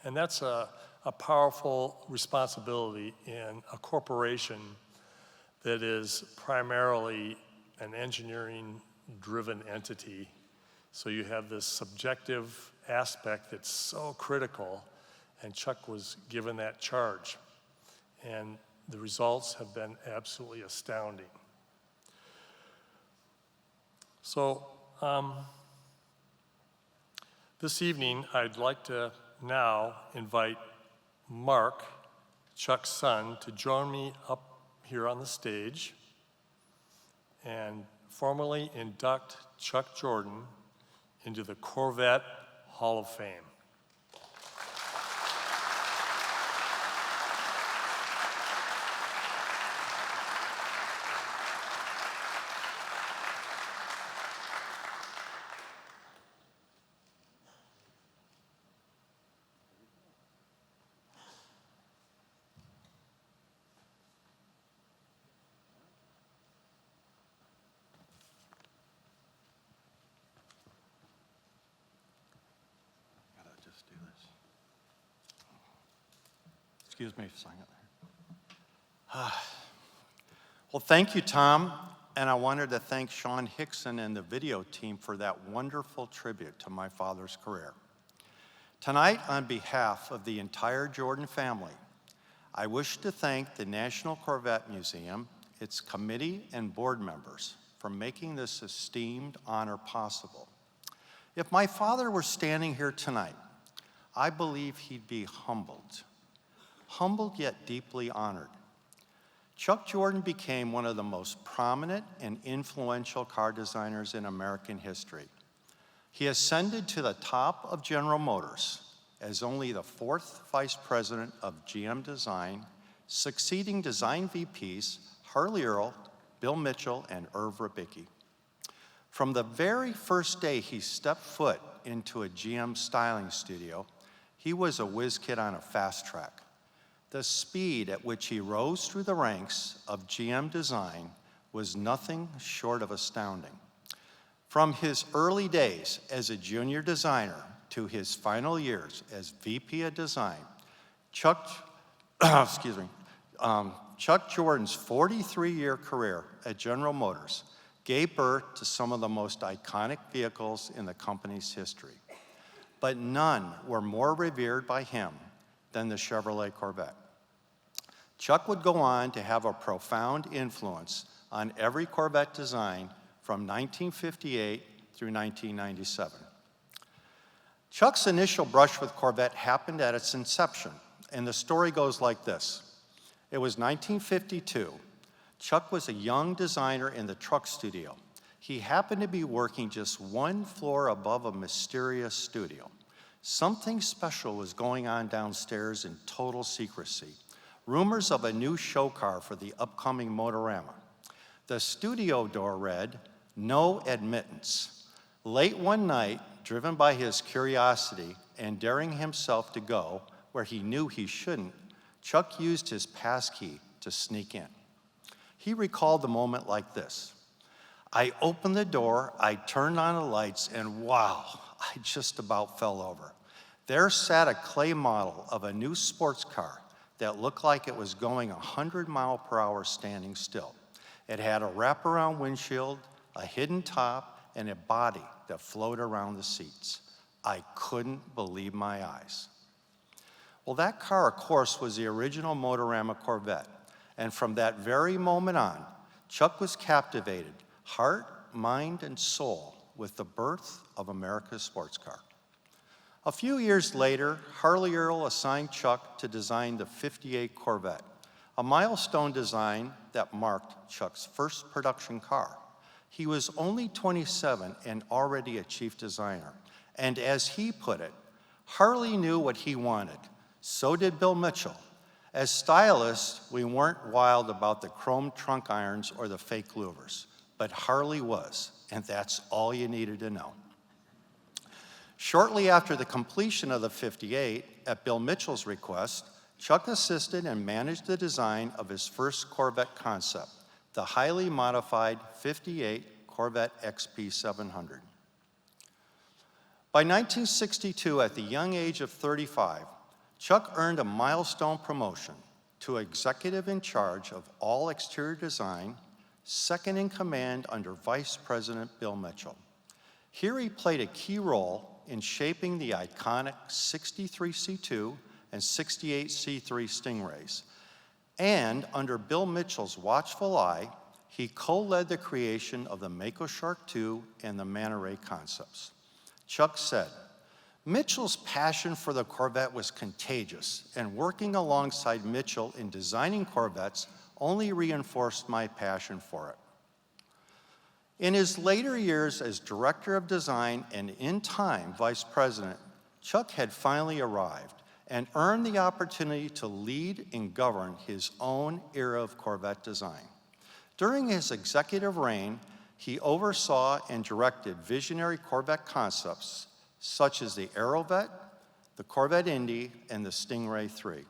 And that's a powerful responsibility in a corporation that is primarily an engineering-driven entity. So you have this subjective aspect that's so critical, and Chuck was given that charge. And the results have been absolutely astounding. So this evening, I'd like to now invite Mark, Chuck's son, to join me up here on the stage and formally induct Chuck Jordan into the Corvette Hall of Fame. Excuse me for saying it there. Well, thank you, Tom. And I wanted to thank Sean Hickson and the video team for that wonderful tribute to my father's career. Tonight, on behalf of the entire Jordan family, I wish to thank the National Corvette Museum, its committee and board members for making this esteemed honor possible. If my father were standing here tonight, I believe he'd be humbled yet deeply honored. Chuck Jordan became one of the most prominent and influential car designers in American history. He ascended to the top of General Motors as only the 4th vice president of GM Design, succeeding design VPs Harley Earl, Bill Mitchell, and Irv Rabicki. From the very first day he stepped foot into a GM styling studio, he was a whiz kid on a fast track. The speed at which he rose through the ranks of GM Design was nothing short of astounding. From his early days as a junior designer to his final years as VP of Design, Chuck Jordan's 43-year career at General Motors gave birth to some of the most iconic vehicles in the company's history. But none were more revered by him than the Chevrolet Corvette. Chuck would go on to have a profound influence on every Corvette design from 1958 through 1997. Chuck's initial brush with Corvette happened at its inception, and the story goes like this. It was 1952. Chuck was a young designer in the truck studio. He happened to be working just one floor above a mysterious studio. Something special was going on downstairs in total secrecy. Rumors of a new show car for the upcoming Motorama. The studio door read, "No admittance." Late one night, driven by his curiosity and daring himself to go where he knew he shouldn't, Chuck used his passkey to sneak in. He recalled the moment like this. "I opened the door, I turned on the lights, and wow, I just about fell over. There sat a clay model of a new sports car that looked like it was going 100 miles per hour standing still. It had a wraparound windshield, a hidden top, and a body that floated around the seats. I couldn't believe my eyes." Well, that car, of course, was the original Motorama Corvette. And from that very moment on, Chuck was captivated, heart, mind, and soul, with the birth of America's sports car. A few years later, Harley Earl assigned Chuck to design the '58 Corvette, a milestone design that marked Chuck's first production car. He was only 27 and already a chief designer. And as he put it, Harley knew what he wanted. So did Bill Mitchell. As stylists, we weren't wild about the chrome trunk irons or the fake louvers, but Harley was, and that's all you needed to know. Shortly after the completion of the '58, at Bill Mitchell's request, Chuck assisted and managed the design of his first Corvette concept, the highly modified 58 Corvette XP 700. By 1962, at the young age of 35, Chuck earned a milestone promotion to executive in charge of all exterior design, second in command under Vice President Bill Mitchell. Here he played a key role in shaping the iconic 63 C2 and 68 C3 Stingrays. And under Bill Mitchell's watchful eye, he co-led the creation of the Mako Shark II and the Manta Ray concepts. Chuck said, "Mitchell's passion for the Corvette was contagious, and working alongside Mitchell in designing Corvettes only reinforced my passion for it." In his later years as director of design and in time vice president, Chuck had finally arrived and earned the opportunity to lead and govern his own era of Corvette design. During his executive reign, he oversaw and directed visionary Corvette concepts such as the Aerovette, the Corvette Indy, and the Stingray 3.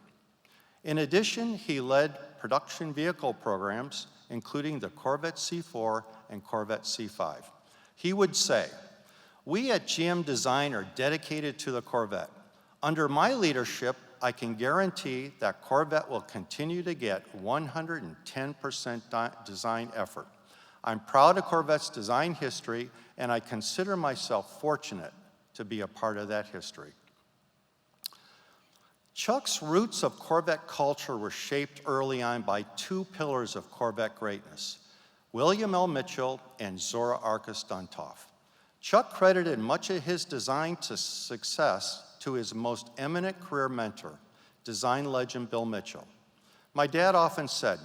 In addition, he led production vehicle programs, including the Corvette C4 and Corvette C5. He would say, "We at GM Design are dedicated to the Corvette. Under my leadership, I can guarantee that Corvette will continue to get 110% design effort. I'm proud of Corvette's design history, and I consider myself fortunate to be a part of that history." Chuck's roots of Corvette culture were shaped early on by two pillars of Corvette greatness, William L. Mitchell and Zora Arkus Duntov. Chuck credited much of his design success to his most eminent career mentor, design legend Bill Mitchell. My dad often said,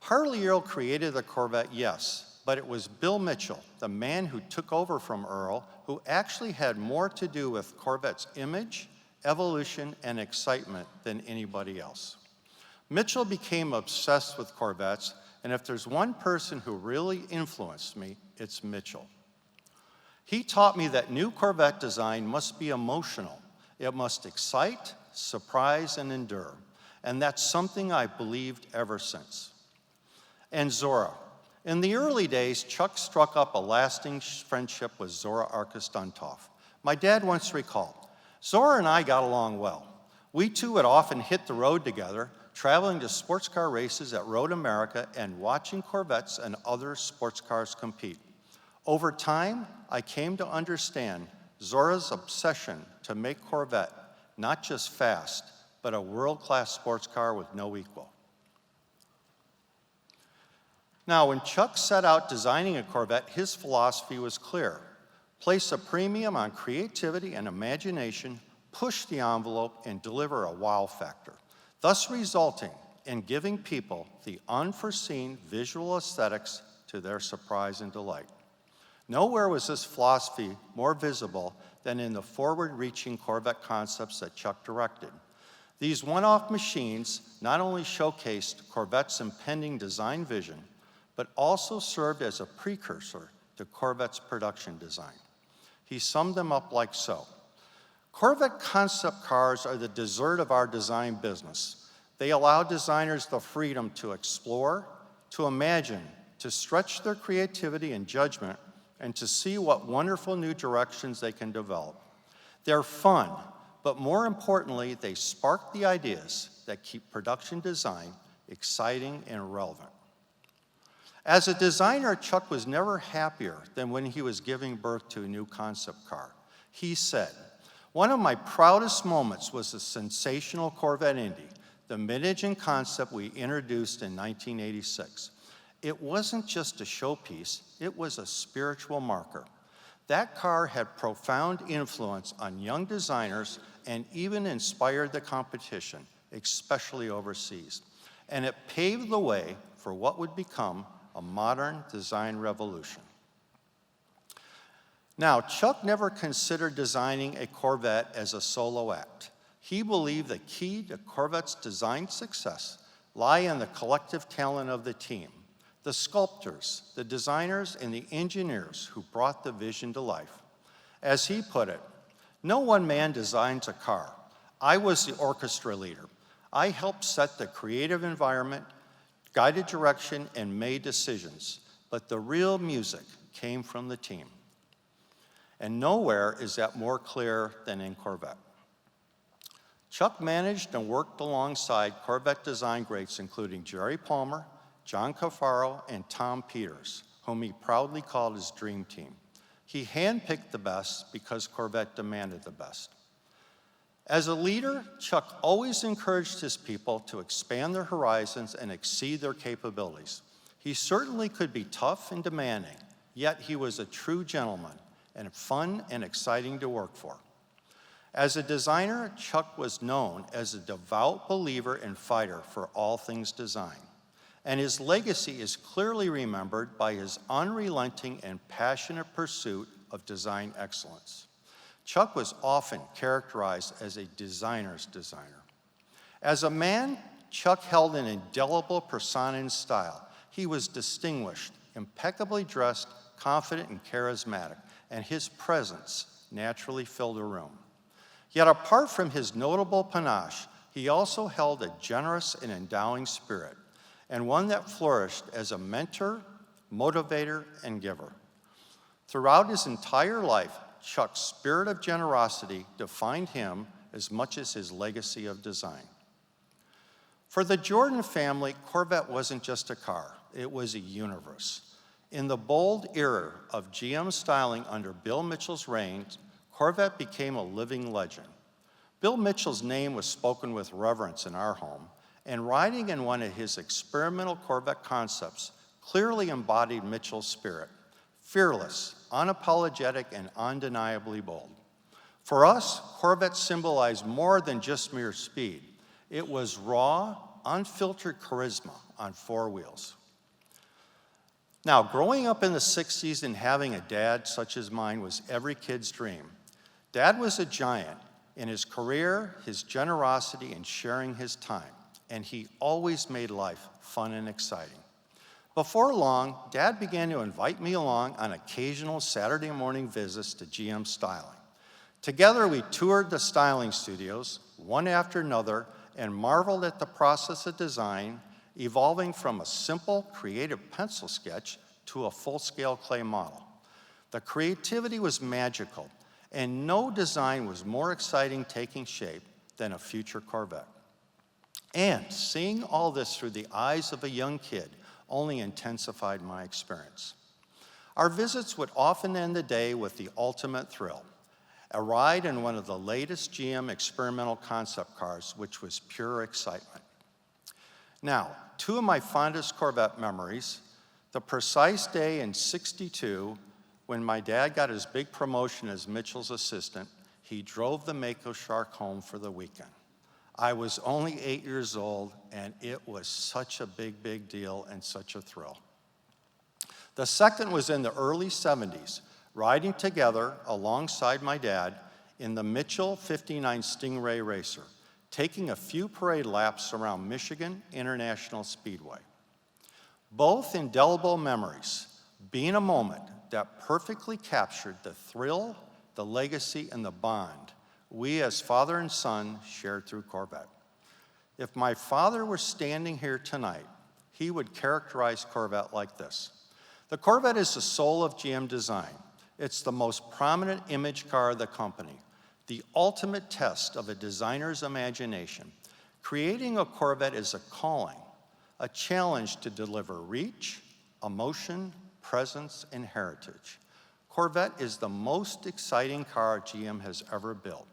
"Harley Earl created the Corvette, yes, but it was Bill Mitchell, the man who took over from Earl, who actually had more to do with Corvette's image, evolution, and excitement than anybody else." Mitchell became obsessed with Corvettes, and if there's one person who really influenced me, it's Mitchell. He taught me that new Corvette design must be emotional. It must excite, surprise, and endure. And that's something I believed ever since. And Zora. In the early days, Chuck struck up a lasting friendship with Zora Arkus Duntov. My dad once recalled, "Zora and I got along well. We two would often hit the road together, traveling to sports car races at Road America and watching Corvettes and other sports cars compete. Over time, I came to understand Zora's obsession to make Corvette not just fast, but a world-class sports car with no equal." Now, when Chuck set out designing a Corvette, his philosophy was clear. Place a premium on creativity and imagination, push the envelope, and deliver a wow factor, thus resulting in giving people the unforeseen visual aesthetics to their surprise and delight. Nowhere was this philosophy more visible than in the forward-reaching Corvette concepts that Chuck directed. These one-off machines not only showcased Corvette's impending design vision, but also served as a precursor to Corvette's production design. He summed them up like so. "Corvette concept cars are the dessert of our design business. They allow designers the freedom to explore, to imagine, to stretch their creativity and judgment, and to see what wonderful new directions they can develop. They're fun, but more importantly, they spark the ideas that keep production design exciting and relevant." As a designer, Chuck was never happier than when he was giving birth to a new concept car. He said, "One of my proudest moments was the sensational Corvette Indy, the mid-engine concept we introduced in 1986. It wasn't just a showpiece, it was a spiritual marker. That car had profound influence on young designers and even inspired the competition, especially overseas. And it paved the way for what would become a modern design revolution." Now, Chuck never considered designing a Corvette as a solo act. He believed the key to Corvette's design success lie in the collective talent of the team, the sculptors, the designers, and the engineers who brought the vision to life. As he put it, "No one man designs a car. I was the orchestra leader. I helped set the creative environment, guided direction, and made decisions, but the real music came from the team. And nowhere is that more clear than in Corvette. Chuck managed and worked alongside Corvette design greats including Jerry Palmer, John Cafaro, and Tom Peters, whom he proudly called his dream team. He handpicked the best because Corvette demanded the best. As a leader, Chuck always encouraged his people to expand their horizons and exceed their capabilities. He certainly could be tough and demanding, yet he was a true gentleman and fun and exciting to work for. As a designer, Chuck was known as a devout believer and fighter for all things design. And his legacy is clearly remembered by his unrelenting and passionate pursuit of design excellence. Chuck was often characterized as a designer's designer. As a man, Chuck held an indelible persona and style. He was distinguished, impeccably dressed, confident, and charismatic, and his presence naturally filled a room. Yet apart from his notable panache, he also held a generous and endowing spirit, and one that flourished as a mentor, motivator, and giver. Throughout his entire life, Chuck's spirit of generosity defined him as much as his legacy of design. For the Jordan family, Corvette wasn't just a car, it was a universe. In the bold era of GM styling under Bill Mitchell's reign, Corvette became a living legend. Bill Mitchell's name was spoken with reverence in our home, and riding in one of his experimental Corvette concepts clearly embodied Mitchell's spirit, fearless, unapologetic, and undeniably bold. For us, Corvette symbolized more than just mere speed. It was raw, unfiltered charisma on four wheels. Now, growing up in the 60s and having a dad such as mine was every kid's dream. Dad was a giant in his career, his generosity, and sharing his time, and he always made life fun and exciting. Before long, Dad began to invite me along on occasional Saturday morning visits to GM Styling. Together, we toured the styling studios, one after another, and marveled at the process of design, evolving from a simple, creative pencil sketch to a full-scale clay model. The creativity was magical, and no design was more exciting taking shape than a future Corvette. And seeing all this through the eyes of a young kid only intensified my experience. Our visits would often end the day with the ultimate thrill, a ride in one of the latest GM experimental concept cars, which was pure excitement. Now, two of my fondest Corvette memories, the precise day in '62 when my dad got his big promotion as Mitchell's assistant. He drove the Mako Shark home for the weekend. I was only 8 years old, and it was such a big deal and such a thrill. The second was in the early '70s, riding together alongside my dad in the Mitchell 59 Stingray Racer, taking a few parade laps around Michigan International Speedway. Both indelible memories, being a moment that perfectly captured the thrill, the legacy, and the bond we as father and son shared through Corvette. If my father were standing here tonight, he would characterize Corvette like this. The Corvette is the soul of GM design. It's the most prominent image car of the company, the ultimate test of a designer's imagination. Creating a Corvette is a calling, a challenge to deliver reach, emotion, presence, and heritage. Corvette is the most exciting car GM has ever built.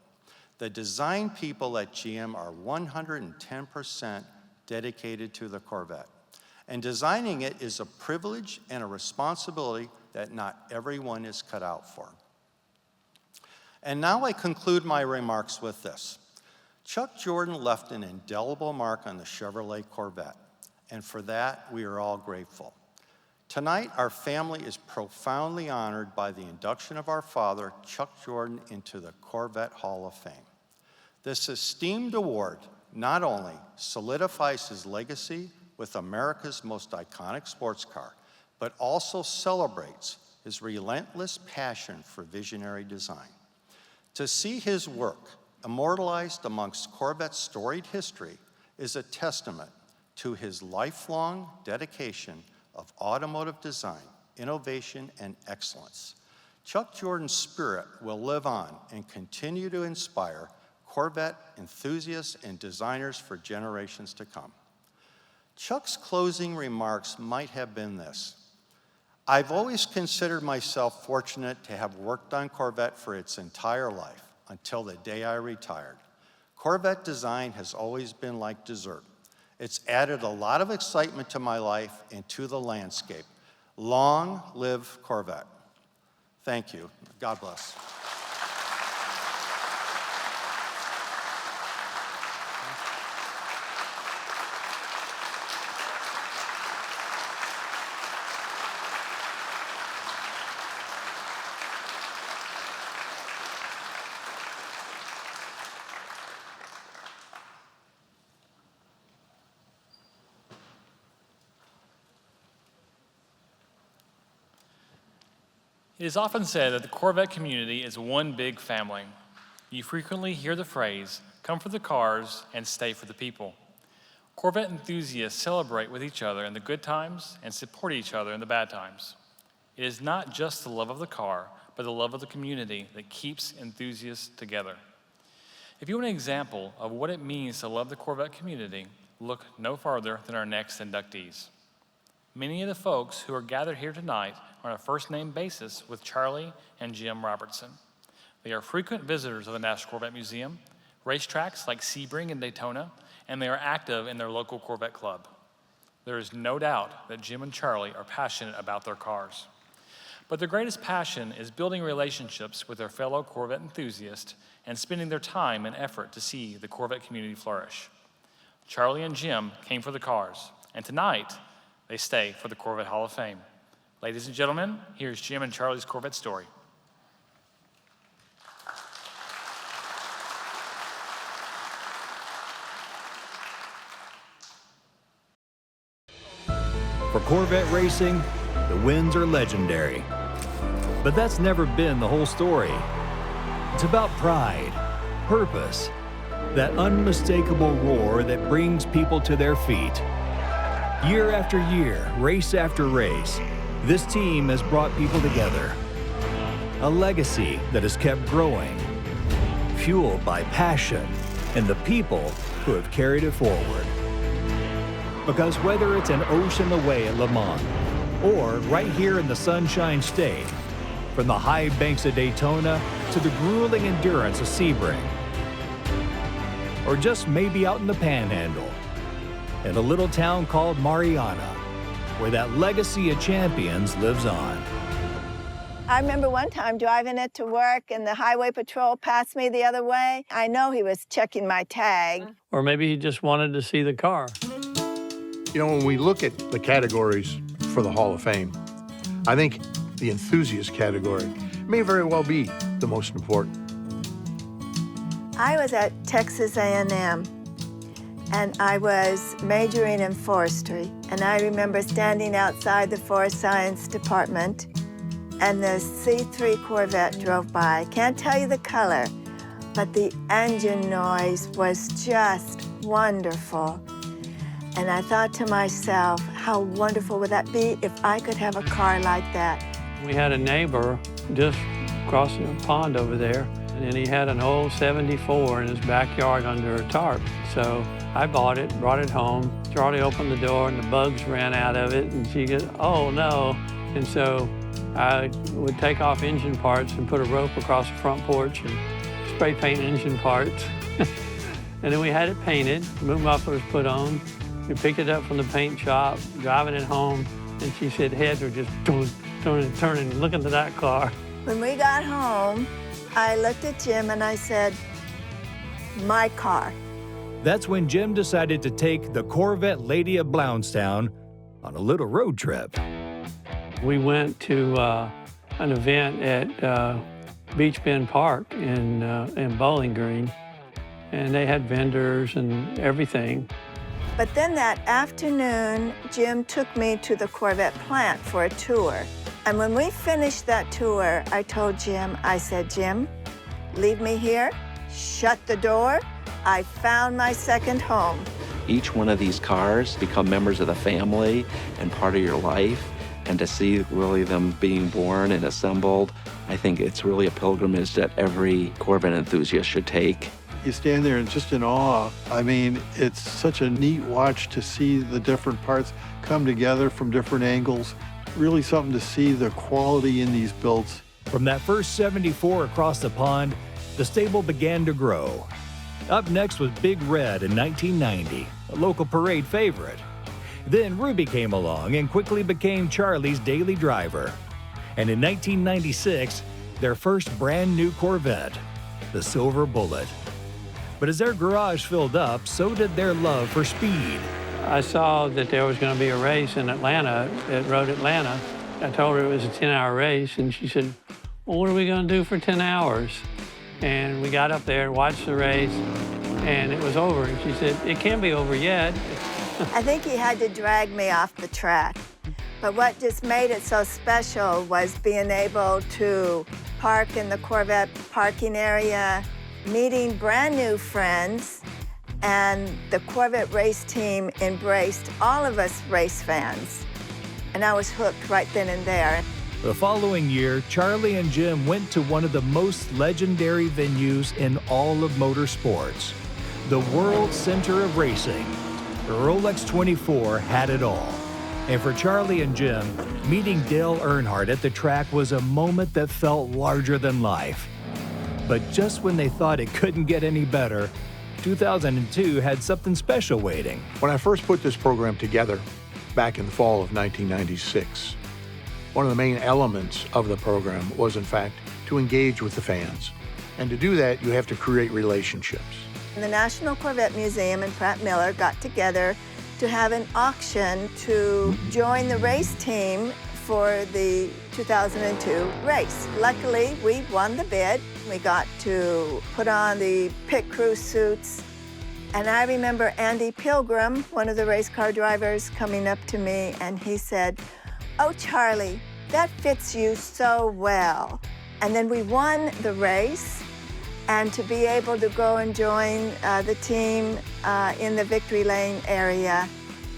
The design people at GM are 110% dedicated to the Corvette. And designing it is a privilege and a responsibility that not everyone is cut out for. And now I conclude my remarks with this. Chuck Jordan left an indelible mark on the Chevrolet Corvette, and for that we are all grateful. Tonight, our family is profoundly honored by the induction of our father, Chuck Jordan, into the Corvette Hall of Fame. This esteemed award not only solidifies his legacy with America's most iconic sports car, but also celebrates his relentless passion for visionary design. To see his work immortalized amongst Corvette's storied history is a testament to his lifelong dedication of automotive design, innovation, and excellence. Chuck Jordan's spirit will live on and continue to inspire Corvette enthusiasts and designers for generations to come. Chuck's closing remarks might have been this: I've always considered myself fortunate to have worked on Corvette for its entire life until the day I retired. Corvette design has always been like dessert. It's added a lot of excitement to my life and to the landscape. Long live Corvette. Thank you. God bless. It is often said that the Corvette community is one big family. You frequently hear the phrase, come for the cars and stay for the people. Corvette enthusiasts celebrate with each other in the good times and support each other in the bad times. It is not just the love of the car, but the love of the community that keeps enthusiasts together. If you want an example of what it means to love the Corvette community, look no farther than our next inductees. Many of the folks who are gathered here tonight are on a first-name basis with Charlie and Jim Robertson. They are frequent visitors of the National Corvette Museum, racetracks like Sebring and Daytona, and they are active in their local Corvette club. There is no doubt that Jim and Charlie are passionate about their cars. But their greatest passion is building relationships with their fellow Corvette enthusiasts and spending their time and effort to see the Corvette community flourish. Charlie and Jim came for the cars, and tonight, they stay for the Corvette Hall of Fame. Ladies and gentlemen, here's Jim and Charlie's Corvette story. For Corvette racing, the wins are legendary. But that's never been the whole story. It's about pride, purpose, that unmistakable roar that brings people to their feet. Year after year, race after race, this team has brought people together. A legacy that has kept growing, fueled by passion and the people who have carried it forward. Because whether it's an ocean away at Le Mans, or right here in the Sunshine State, from the high banks of Daytona to the grueling endurance of Sebring, or just maybe out in the Panhandle, in a little town called Mariana, where that legacy of champions lives on. I remember one time driving it to work and the highway patrol passed me the other way. I know he was checking my tag. Or maybe he just wanted to see the car. You know, when we look at the categories for the Hall of Fame, I think the enthusiast category may very well be the most important. I was at Texas A&M, and I was majoring in forestry. And I remember standing outside the Forest Science Department, and the C3 Corvette drove by. Can't tell you the color, but the engine noise was just wonderful. And I thought to myself, how wonderful would that be if I could have a car like that? We had a neighbor just crossing a pond over there, and he had an old 74 in his backyard under a tarp. So I bought it, brought it home. Charlie opened the door and the bugs ran out of it, and she goes, oh no. And so I would take off engine parts and put a rope across the front porch and spray paint engine parts. And then we had it painted, boom mufflers put on. We picked it up from the paint shop, driving it home, and she said heads were just turning, looking to that car. When we got home, I looked at Jim and I said, my car. That's when Jim decided to take the Corvette Lady of Blountstown on a little road trip. We went to an event at Beach Bend Park in Bowling Green, and they had vendors and everything. But then that afternoon, Jim took me to the Corvette plant for a tour. And when we finished that tour, I told Jim, I said, Jim, leave me here, shut the door. I found my second home. each one of these cars become members of the family and part of your life. And to see really them being born and assembled, I think it's really a pilgrimage that every Corvette enthusiast should take. You stand there and just in awe. I mean, it's such a neat watch to see the different parts come together from different angles. Really something to see the quality in these builds. From that first 74 across the pond, the stable began to grow. Up next was Big Red in 1990, a local parade favorite. Then Ruby came along and quickly became Charlie's daily driver. And in 1996, their first brand new Corvette, the Silver Bullet. But as their garage filled up, so did their love for speed. I saw that there was going to be a race in Atlanta, at Road Atlanta. I told her it was a 10-hour race, and she said, well, what are we going to do for 10 hours? And we got up there, watched the race, and it was over. And she said, it can't be over yet. I think he had to drag me off the track. But what just made it so special was being able to park in the Corvette parking area, meeting brand new friends, and the Corvette race team embraced all of us race fans. And I was hooked right then and there. The following year, Charlie and Jim went to one of the most legendary venues in all of motorsports, the World Center of Racing. The Rolex 24 had it all. And for Charlie and Jim, meeting Dale Earnhardt at the track was a moment that felt larger than life. But just when they thought it couldn't get any better, 2002 had something special waiting. When I first put this program together back in the fall of 1996, one of the main elements of the program was, in fact, to engage with the fans. And to do that, you have to create relationships. The National Corvette Museum and Pratt Miller got together to have an auction to join the race team for the 2002 race. Luckily, we won the bid. We got to put on the pit crew suits. And I remember Andy Pilgrim, one of the race car drivers, coming up to me and he said, oh, Charlie, that fits you so well. And then we won the race. And to be able to go and join the team in the Victory Lane area,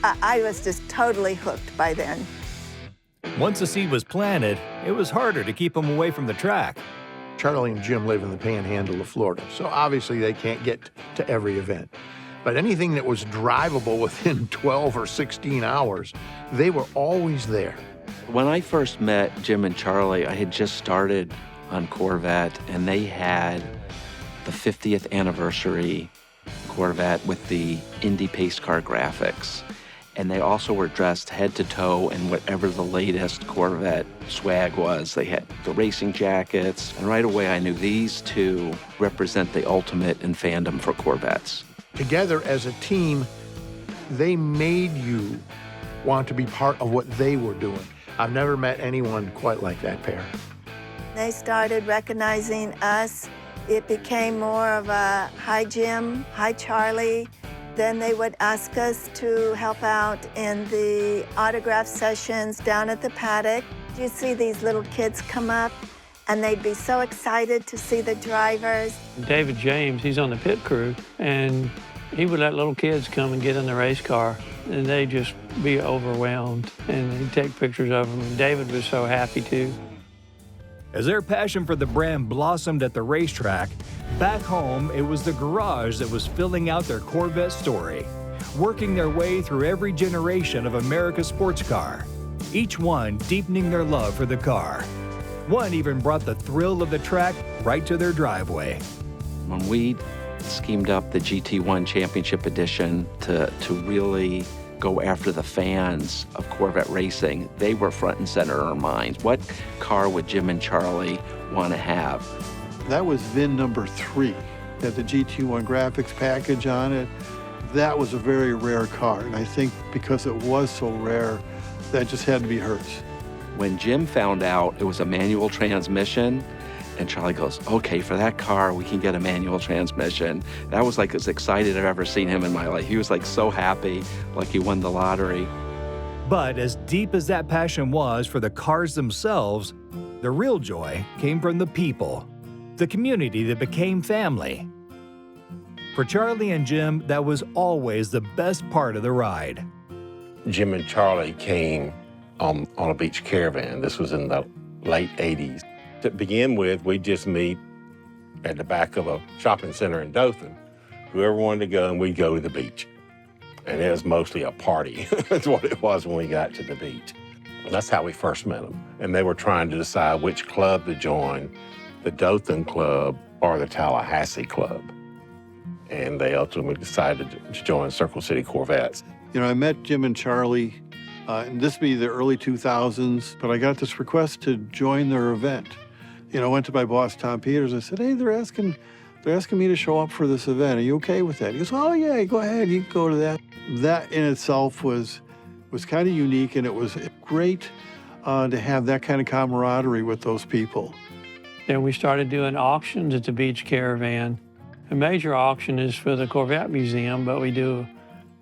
I was just totally hooked by then. Once the seed was planted, it was harder to keep them away from the track. Charlie and Jim live in the panhandle of Florida, so obviously they can't get to every event. But anything that was drivable within 12 or 16 hours, they were always there. When I first met Jim and Charlie, I had just started on Corvette, and they had the 50th anniversary Corvette with the Indy Pace Car graphics. And they also were dressed head to toe in whatever the latest Corvette swag was. They had the racing jackets, and right away I knew these two represent the ultimate in fandom for Corvettes. Together as a team, they made you want to be part of what they were doing. I've never met anyone quite like that pair. They started recognizing us. It became more of a, hi, Jim, hi, Charlie. Then they would ask us to help out in the autograph sessions down at the paddock. You see these little kids come up, and they'd be so excited to see the drivers. David James, he's on the pit crew, and he would let little kids come and get in the race car, and they'd just be overwhelmed, and he'd take pictures of them, and David was so happy too. As their passion for the brand blossomed at the racetrack, back home, it was the garage that was filling out their Corvette story, working their way through every generation of America's sports car, each one deepening their love for the car. One even brought the thrill of the track right to their driveway. When we schemed up the GT1 Championship Edition to really go after the fans of Corvette racing, they were front and center in our minds. What car would Jim and Charlie want to have? That was VIN number 3. Had the GT1 graphics package on it. That was a very rare car, and I think because it was so rare, that just had to be hers. When Jim found out it was a manual transmission, and Charlie goes, okay, for that car, we can get a manual transmission. That was like as excited I've ever seen him in my life. He was like so happy, like he won the lottery. But as deep as that passion was for the cars themselves, the real joy came from the people, the community that became family. For Charlie and Jim, that was always the best part of the ride. Jim and Charlie came on a beach caravan. This was in the late 80s. To begin with, we'd just meet at the back of a shopping center in Dothan. Whoever wanted to go, and we'd go to the beach. And it was mostly a party. That's what it was when we got to the beach. And that's how we first met them. And they were trying to decide which club to join, the Dothan Club or the Tallahassee Club. And they ultimately decided to join Circle City Corvettes. You know, I met Jim and Charlie, and this would be the early 2000s, but I got this request to join their event. You know, I went to my boss, Tom Peters. I said, hey, they're asking me to show up for this event. Are you okay with that? He goes, oh, yeah, go ahead. You can go to that. That in itself was kind of unique, and it was great to have that kind of camaraderie with those people. Then we started doing auctions at the beach caravan. A major auction is for the Corvette Museum, but we do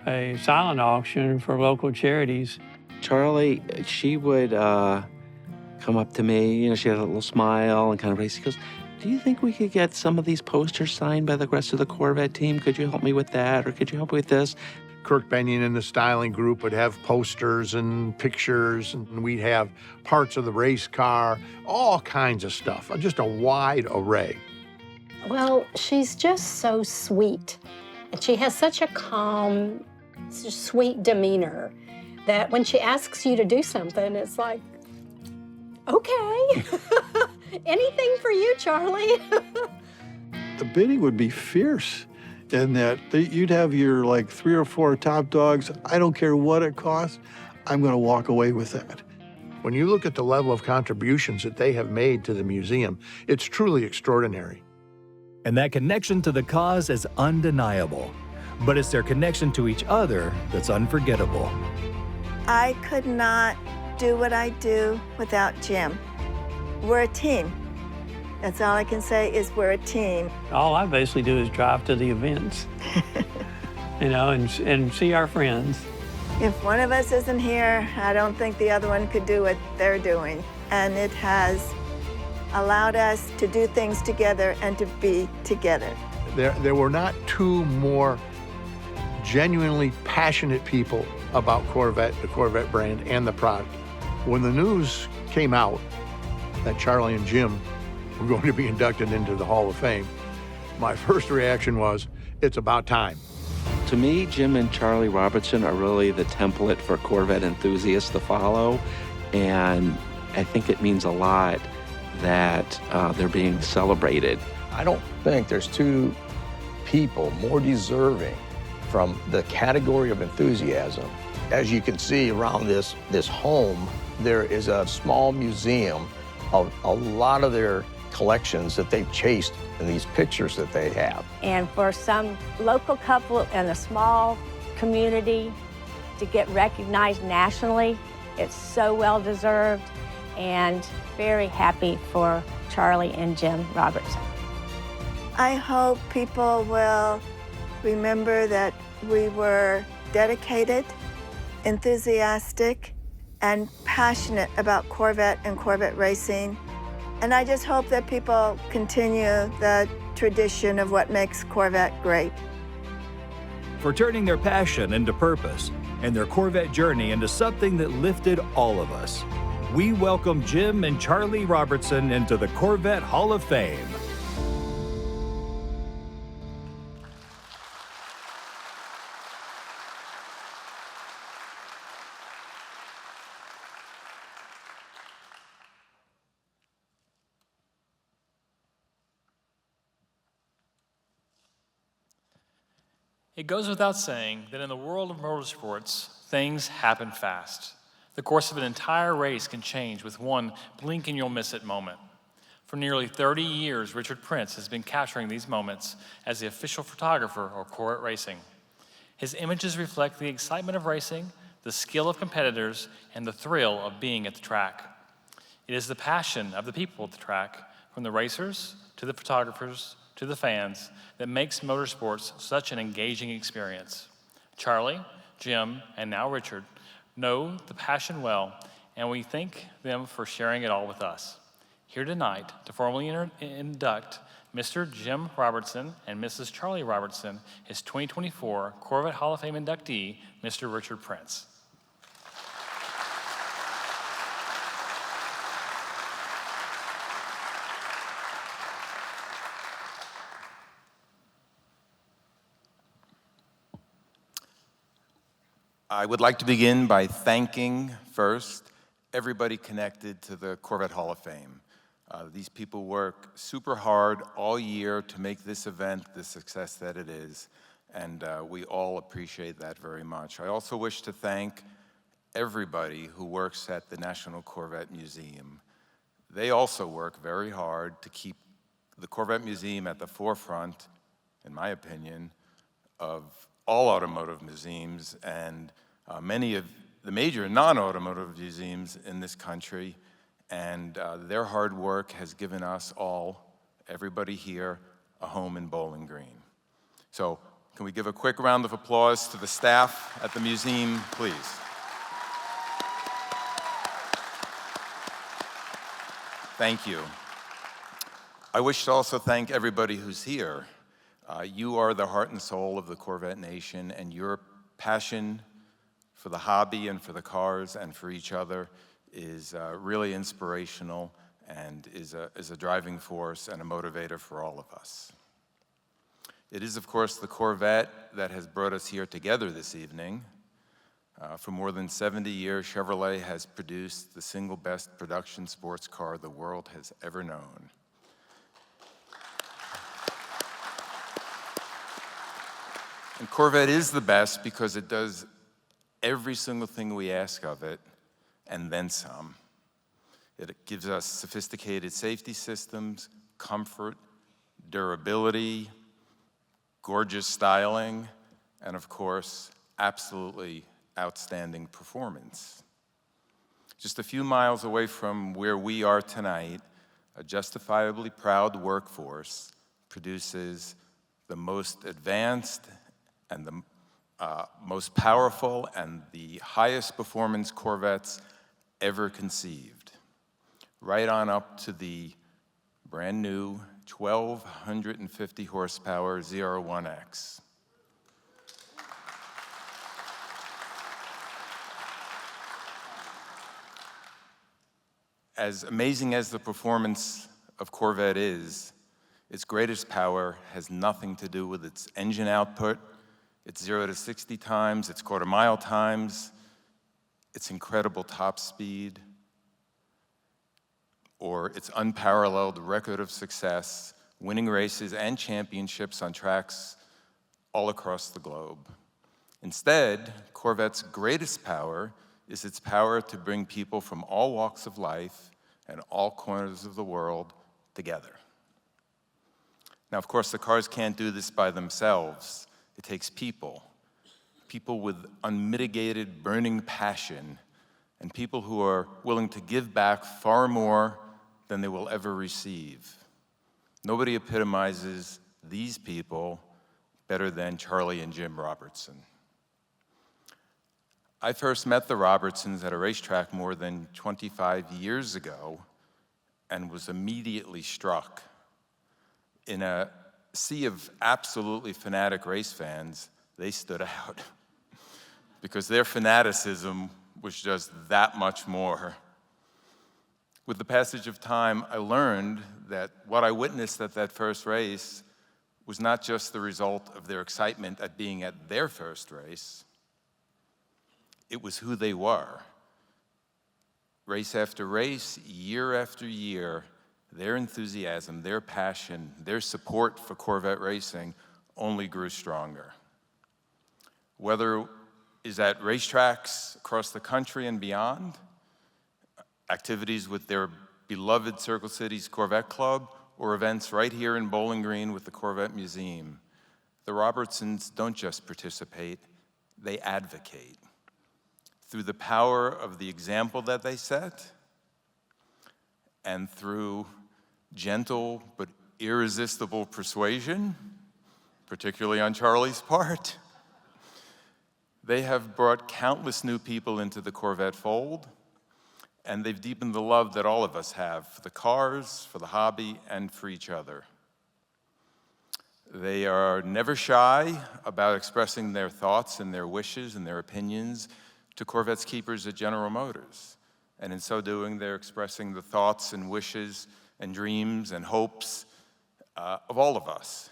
a silent auction for local charities. Charlie, she would come up to me, you know, she had a little smile and kind of raised. She goes, do you think we could get some of these posters signed by the rest of the Corvette team? Could you help me with that, or could you help me with this? Kirk Benyon and the styling group would have posters and pictures, and we'd have parts of the race car, all kinds of stuff, just a wide array. Well, she's just so sweet, and she has such a calm, sweet demeanor that when she asks you to do something, it's like, okay, anything for you, Charlie. The bidding would be fierce in that you'd have your like 3 or 4 top dogs. I don't care what it costs, I'm going to walk away with that. When you look at the level of contributions that they have made to the museum, it's truly extraordinary. And that connection to the cause is undeniable. But it's their connection to each other that's unforgettable. I could not do what I do without Jim. We're a team. That's all I can say is we're a team. All I basically do is drive to the events, you know, and see our friends. If one of us isn't here, I don't think the other one could do what they're doing. And it has allowed us to do things together and to be together. There were not two more genuinely passionate people about Corvette, the Corvette brand, and the product. When the news came out that Charlie and Jim were going to be inducted into the Hall of Fame, my first reaction was, it's about time. To me, Jim and Charlie Robertson are really the template for Corvette enthusiasts to follow, and I think it means a lot that they're being celebrated. I don't think there's two people more deserving from the category of enthusiasm. As you can see around this home, there is a small museum of a lot of their collections that they've chased in these pictures that they have. And for some local couple in a small community to get recognized nationally, it's so well deserved, and very happy for Charlie and Jim Robertson. I hope people will remember that we were dedicated, enthusiastic, and passionate about Corvette and Corvette racing. And I just hope that people continue the tradition of what makes Corvette great. For turning their passion into purpose and their Corvette journey into something that lifted all of us, we welcome Jim and Charlie Robertson into the Corvette Hall of Fame. It goes without saying that in the world of motorsports, things happen fast. The course of an entire race can change with one blink and you'll miss it moment. For nearly 30 years, Richard Prince has been capturing these moments as the official photographer of Corvette racing. His images reflect the excitement of racing, the skill of competitors, and the thrill of being at the track. It is the passion of the people at the track, from the racers to the photographers to the fans, that makes motorsports such an engaging experience. Charlie, Jim, and now Richard know the passion well, and we thank them for sharing it all with us. Here tonight to formally induct Mr. Jim Robertson and Mrs. Charley Robertson, his 2024 Corvette Hall of Fame inductee, Mr. Richard Prince. I would like to begin by thanking, first, everybody connected to the Corvette Hall of Fame. These people work super hard all year to make this event the success that it is, and we all appreciate that very much. I also wish to thank everybody who works at the National Corvette Museum. They also work very hard to keep the Corvette Museum at the forefront, in my opinion, of all automotive museums and many of the major non-automotive museums in this country. And their hard work has given us all, everybody here, a home in Bowling Green. So can we give a quick round of applause to the staff at the museum, please? Thank you. I wish to also thank everybody who's here. You are the heart and soul of the Corvette Nation, and your passion for the hobby and for the cars and for each other is really inspirational and is a driving force and a motivator for all of us. It is, of course, the Corvette that has brought us here together this evening. For more than 70 years, Chevrolet has produced the single best production sports car the world has ever known. And Corvette is the best because it does every single thing we ask of it, and then some. It gives us sophisticated safety systems, comfort, durability, gorgeous styling, and of course, absolutely outstanding performance. Just a few miles away from where we are tonight, a justifiably proud workforce produces the most advanced and the most powerful and the highest performance Corvettes ever conceived, right on up to the brand new 1,250 horsepower ZR1X. As amazing as the performance of Corvette is, its greatest power has nothing to do with its engine output, its 0 to 60 times, its quarter-mile times, its incredible top speed, or its unparalleled record of success, winning races and championships on tracks all across the globe. Instead, Corvette's greatest power is its power to bring people from all walks of life and all corners of the world together. Now, of course, the cars can't do this by themselves. It takes people with unmitigated, burning passion, and people who are willing to give back far more than they will ever receive. Nobody epitomizes these people better than Charlie and Jim Robertson. I first met the Robertsons at a racetrack more than 25 years ago and was immediately struck. In a sea of absolutely fanatic race fans, they stood out because their fanaticism was just that much more. With the passage of time, I learned that what I witnessed at that first race was not just the result of their excitement at being at their first race, it was who they were. Race after race, year after year, their enthusiasm, their passion, their support for Corvette racing only grew stronger. Whether is at racetracks across the country and beyond, activities with their beloved Circle Cities Corvette Club, or events right here in Bowling Green with the Corvette Museum, the Robertsons don't just participate, they advocate. Through the power of the example that they set, and through gentle but irresistible persuasion, particularly on Charlie's part, they have brought countless new people into the Corvette fold, and they've deepened the love that all of us have for the cars, for the hobby, and for each other. They are never shy about expressing their thoughts and their wishes and their opinions to Corvette's keepers at General Motors. And in so doing, they're expressing the thoughts and wishes and dreams and hopes of all of us.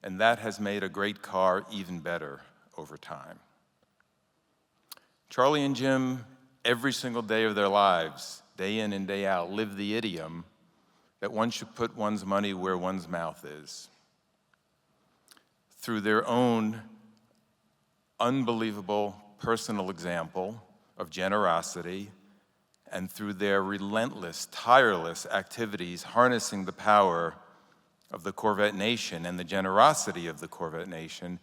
And that has made a great car even better over time. Charlie and Jim, every single day of their lives, day in and day out, live the idiom that one should put one's money where one's mouth is. Through their own unbelievable personal example of generosity, and through their relentless, tireless activities harnessing the power of the Corvette Nation and the generosity of the Corvette Nation,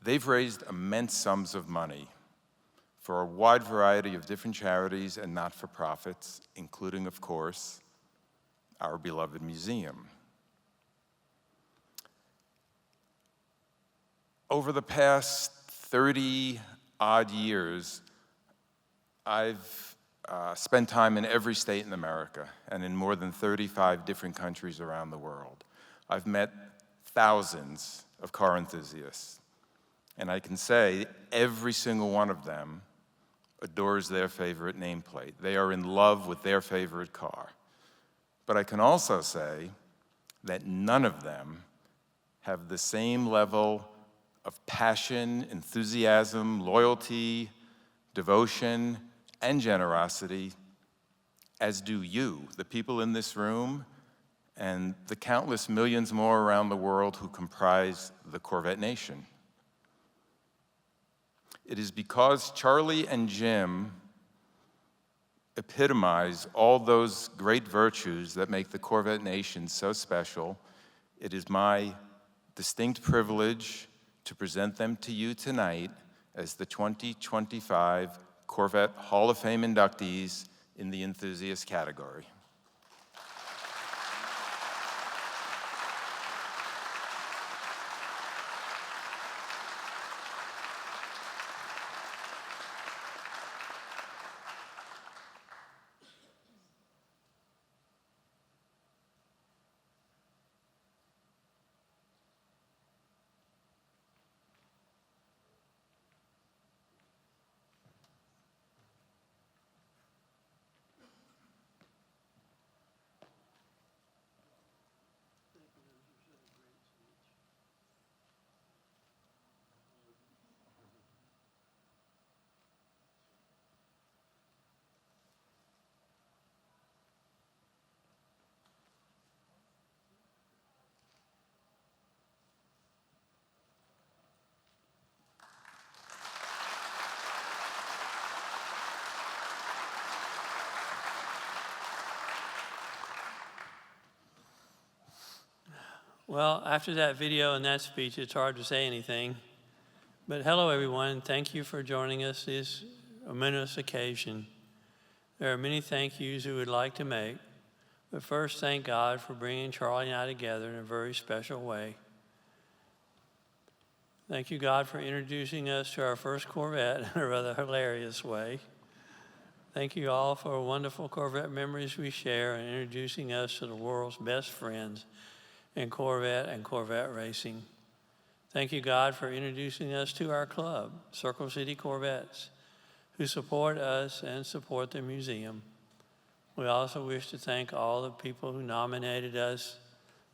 they've raised immense sums of money for a wide variety of different charities and not-for-profits, including, of course, our beloved museum. Over the past 30-odd years, I've spent time in every state in America and in more than 35 different countries around the world. I've met thousands of car enthusiasts, and I can say every single one of them adores their favorite nameplate. They are in love with their favorite car. But I can also say that none of them have the same level of passion, enthusiasm, loyalty, devotion, and generosity as do you, the people in this room, and the countless millions more around the world who comprise the Corvette Nation. It is because Charlie and Jim epitomize all those great virtues that make the Corvette Nation so special. It is my distinct privilege to present them to you tonight as the 2025 Corvette Hall of Fame inductees in the Enthusiast category. Well, after that video and that speech, it's hard to say anything. But hello, everyone. Thank you for joining us this momentous occasion. There are many thank yous we would like to make. But first, thank God for bringing Charlie and I together in a very special way. Thank you, God, for introducing us to our first Corvette in a rather hilarious way. Thank you all for wonderful Corvette memories we share and introducing us to the world's best friends in Corvette and Corvette racing. Thank you, God, for introducing us to our club, Circle City Corvettes, who support us and support the museum. We also wish to thank all the people who nominated us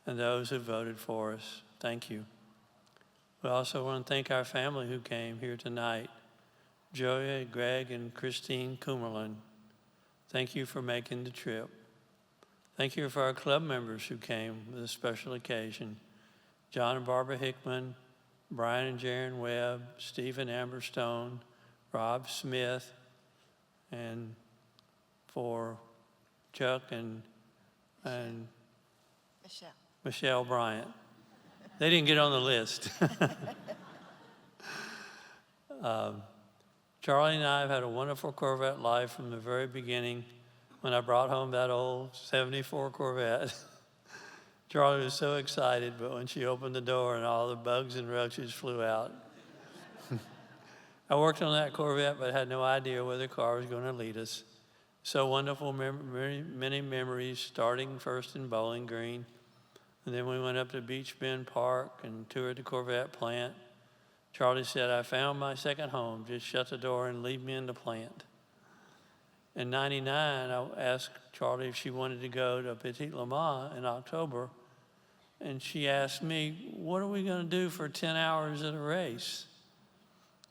and those who voted for us. Thank you. We also want to thank our family who came here tonight, Julia, Greg, and Christine Kummerlin. Thank you for making the trip. Thank you for our club members who came with a special occasion. John and Barbara Hickman, Brian and Jaron Webb, Stephen Amberstone, Rob Smith, and for Chuck and Michelle Bryant. They didn't get on the list. Charlie and I have had a wonderful Corvette life from the very beginning. When I brought home that old 74 Corvette, Charlie was so excited, but when she opened the door and all the bugs and roaches flew out. I worked on that Corvette, but had no idea where the car was going to lead us. So wonderful, many memories, starting first in Bowling Green, And then we went up to Beach Bend Park and toured the Corvette plant. Charlie said, I found my second home. Just shut the door and leave me in the plant. In '99, I asked Charlie if she wanted to go to Petit Le Mans in October. And she asked me, what are we going to do for 10 hours at a race?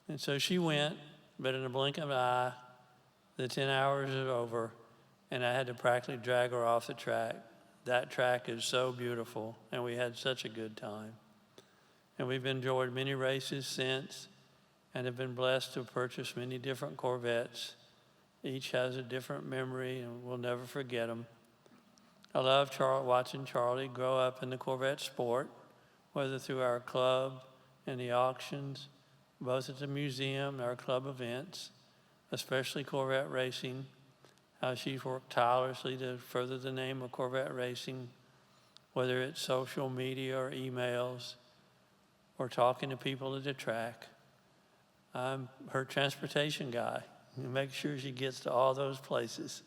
And so she went, but in a blink of an eye, the 10 hours is over, and I had to practically drag her off the track. That track is so beautiful, and we had such a good time. And we've enjoyed many races since, and have been blessed to purchase many different Corvettes. Each has a different memory, and we'll never forget them. I love watching Charlie grow up in the Corvette sport, whether through our club and the auctions, both at the museum and our club events, especially Corvette racing, how she's worked tirelessly to further the name of Corvette racing, whether it's social media or emails or talking to people at the track. I'm her transportation guy. Make sure she gets to all those places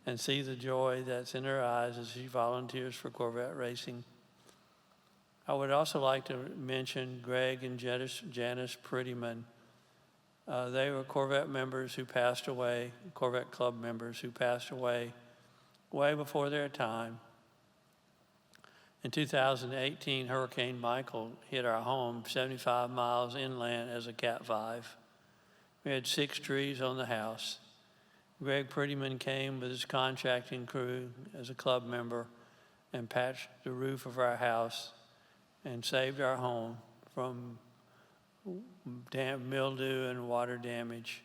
and see the joy that's in her eyes as she volunteers for Corvette racing. I would also like to mention Greg and Janice Prettyman. They were Corvette members who passed away, Corvette Club members who passed away way before their time. In 2018, Hurricane Michael hit our home 75 miles inland as a Cat 5. We had 6 trees on the house. Greg Prettyman came with his contracting crew as a club member and patched the roof of our house and saved our home from mildew and water damage.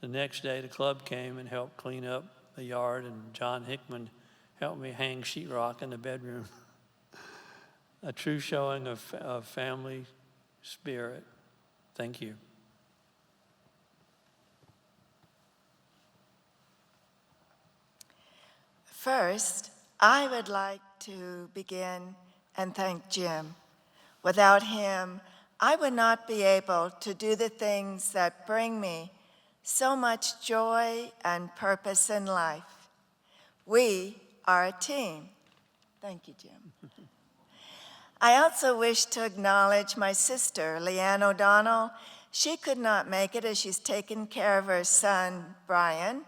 The next day, the club came and helped clean up the yard, and John Hickman helped me hang sheetrock in the bedroom. A true showing of family spirit. Thank you. First, I would like to begin and thank Jim. Without him, I would not be able to do the things that bring me so much joy and purpose in life. We are a team. Thank you, Jim. I also wish to acknowledge my sister, Leanne O'Donnell. She could not make it as she's taken care of her son, Brian,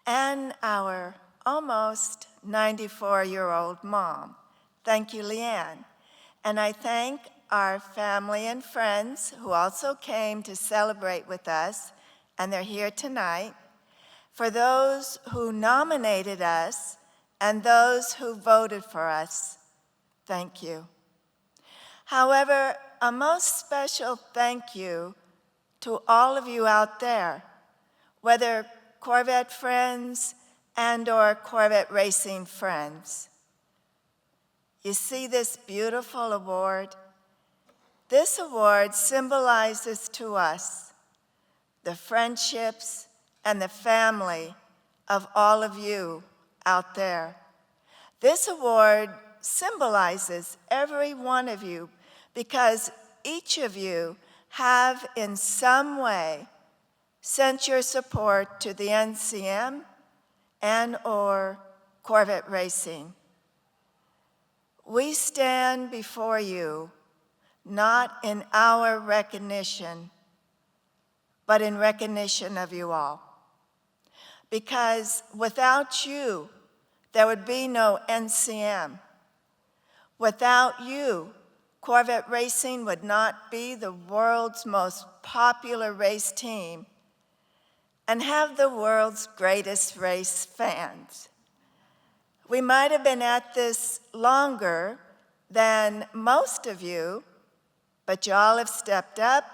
and our almost 94-year-old mom. Thank you, Leanne. And I thank our family and friends who also came to celebrate with us, and they're here tonight. For those who nominated us and those who voted for us, thank you. However, a most special thank you to all of you out there, whether Corvette friends and/or Corvette racing friends. You see this beautiful award? This award symbolizes to us the friendships and the family of all of you out there. This award symbolizes every one of you because each of you have in some way sent your support to the NCM and/or Corvette racing. We stand before you not in our recognition, but in recognition of you all. Because without you, there would be no NCM. Without you, Corvette racing would not be the world's most popular race team and have the world's greatest race fans. We might have been at this longer than most of you, but y'all have stepped up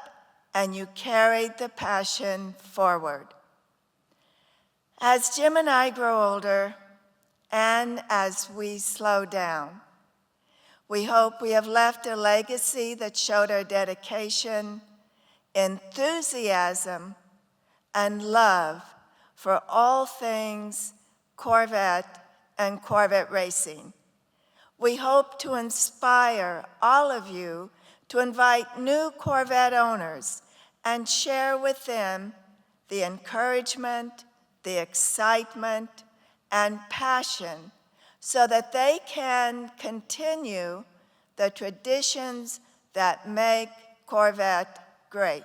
and you carried the passion forward. As Jim and I grow older and as we slow down, we hope we have left a legacy that showed our dedication, enthusiasm, and love for all things Corvette and Corvette racing. We hope to inspire all of you to invite new Corvette owners and share with them the encouragement, the excitement, and passion so that they can continue the traditions that make Corvette great.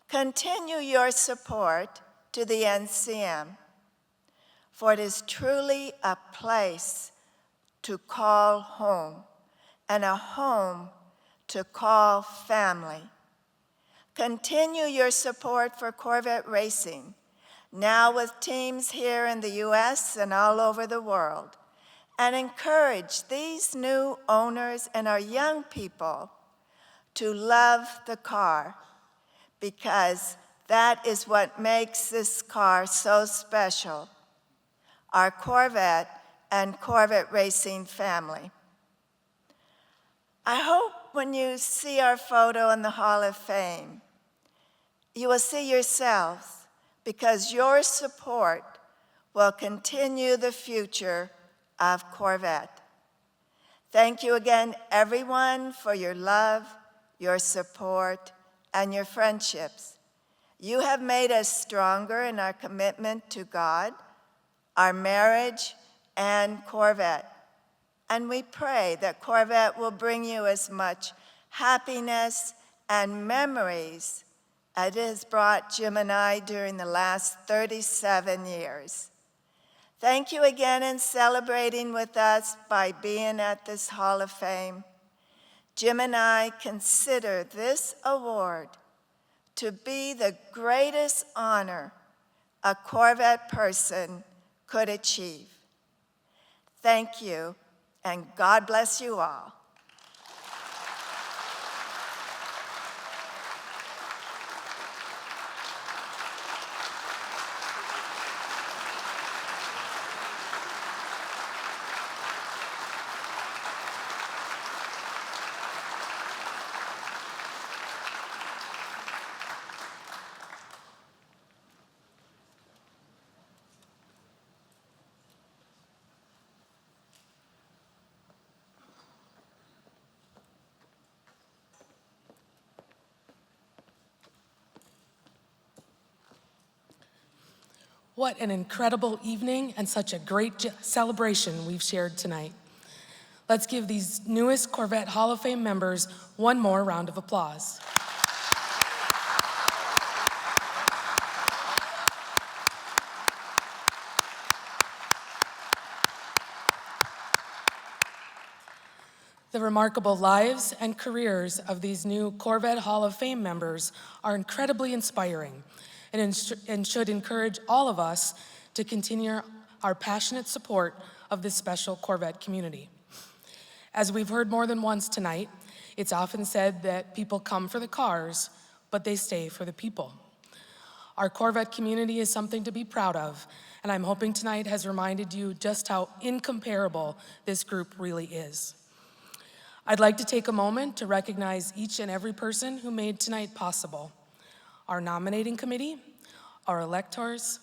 Continue your support to the NCM, for it is truly a place to call home and a home to call family. Continue your support for Corvette racing, now with teams here in the US and all over the world, and encourage these new owners and our young people to love the car, because that is what makes this car so special, our Corvette and Corvette racing family. I hope when you see our photo in the Hall of Fame, you will see yourselves, because your support will continue the future of Corvette. Thank you again, everyone, for your love, your support, and your friendships. You have made us stronger in our commitment to God, our marriage, and Corvette. And we pray that Corvette will bring you as much happiness and memories as it has brought Jim and I during the last 37 years. Thank you again in celebrating with us by being at this Hall of Fame. Jim and I consider this award to be the greatest honor a Corvette person could achieve. Thank you, and God bless you all. What an incredible evening and such a great celebration we've shared tonight. Let's give these newest Corvette Hall of Fame members one more round of applause. The remarkable lives and careers of these new Corvette Hall of Fame members are incredibly inspiring and should encourage all of us to continue our passionate support of this special Corvette community. As we've heard more than once tonight, it's often said that people come for the cars, but they stay for the people. Our Corvette community is something to be proud of, and I'm hoping tonight has reminded you just how incomparable this group really is. I'd like to take a moment to recognize each and every person who made tonight possible. Our nominating committee, our electors,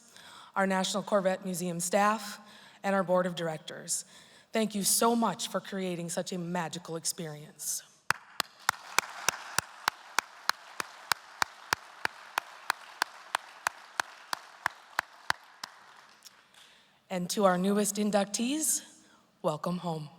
our National Corvette Museum staff, and our board of directors. Thank you so much for creating such a magical experience. And to our newest inductees, welcome home.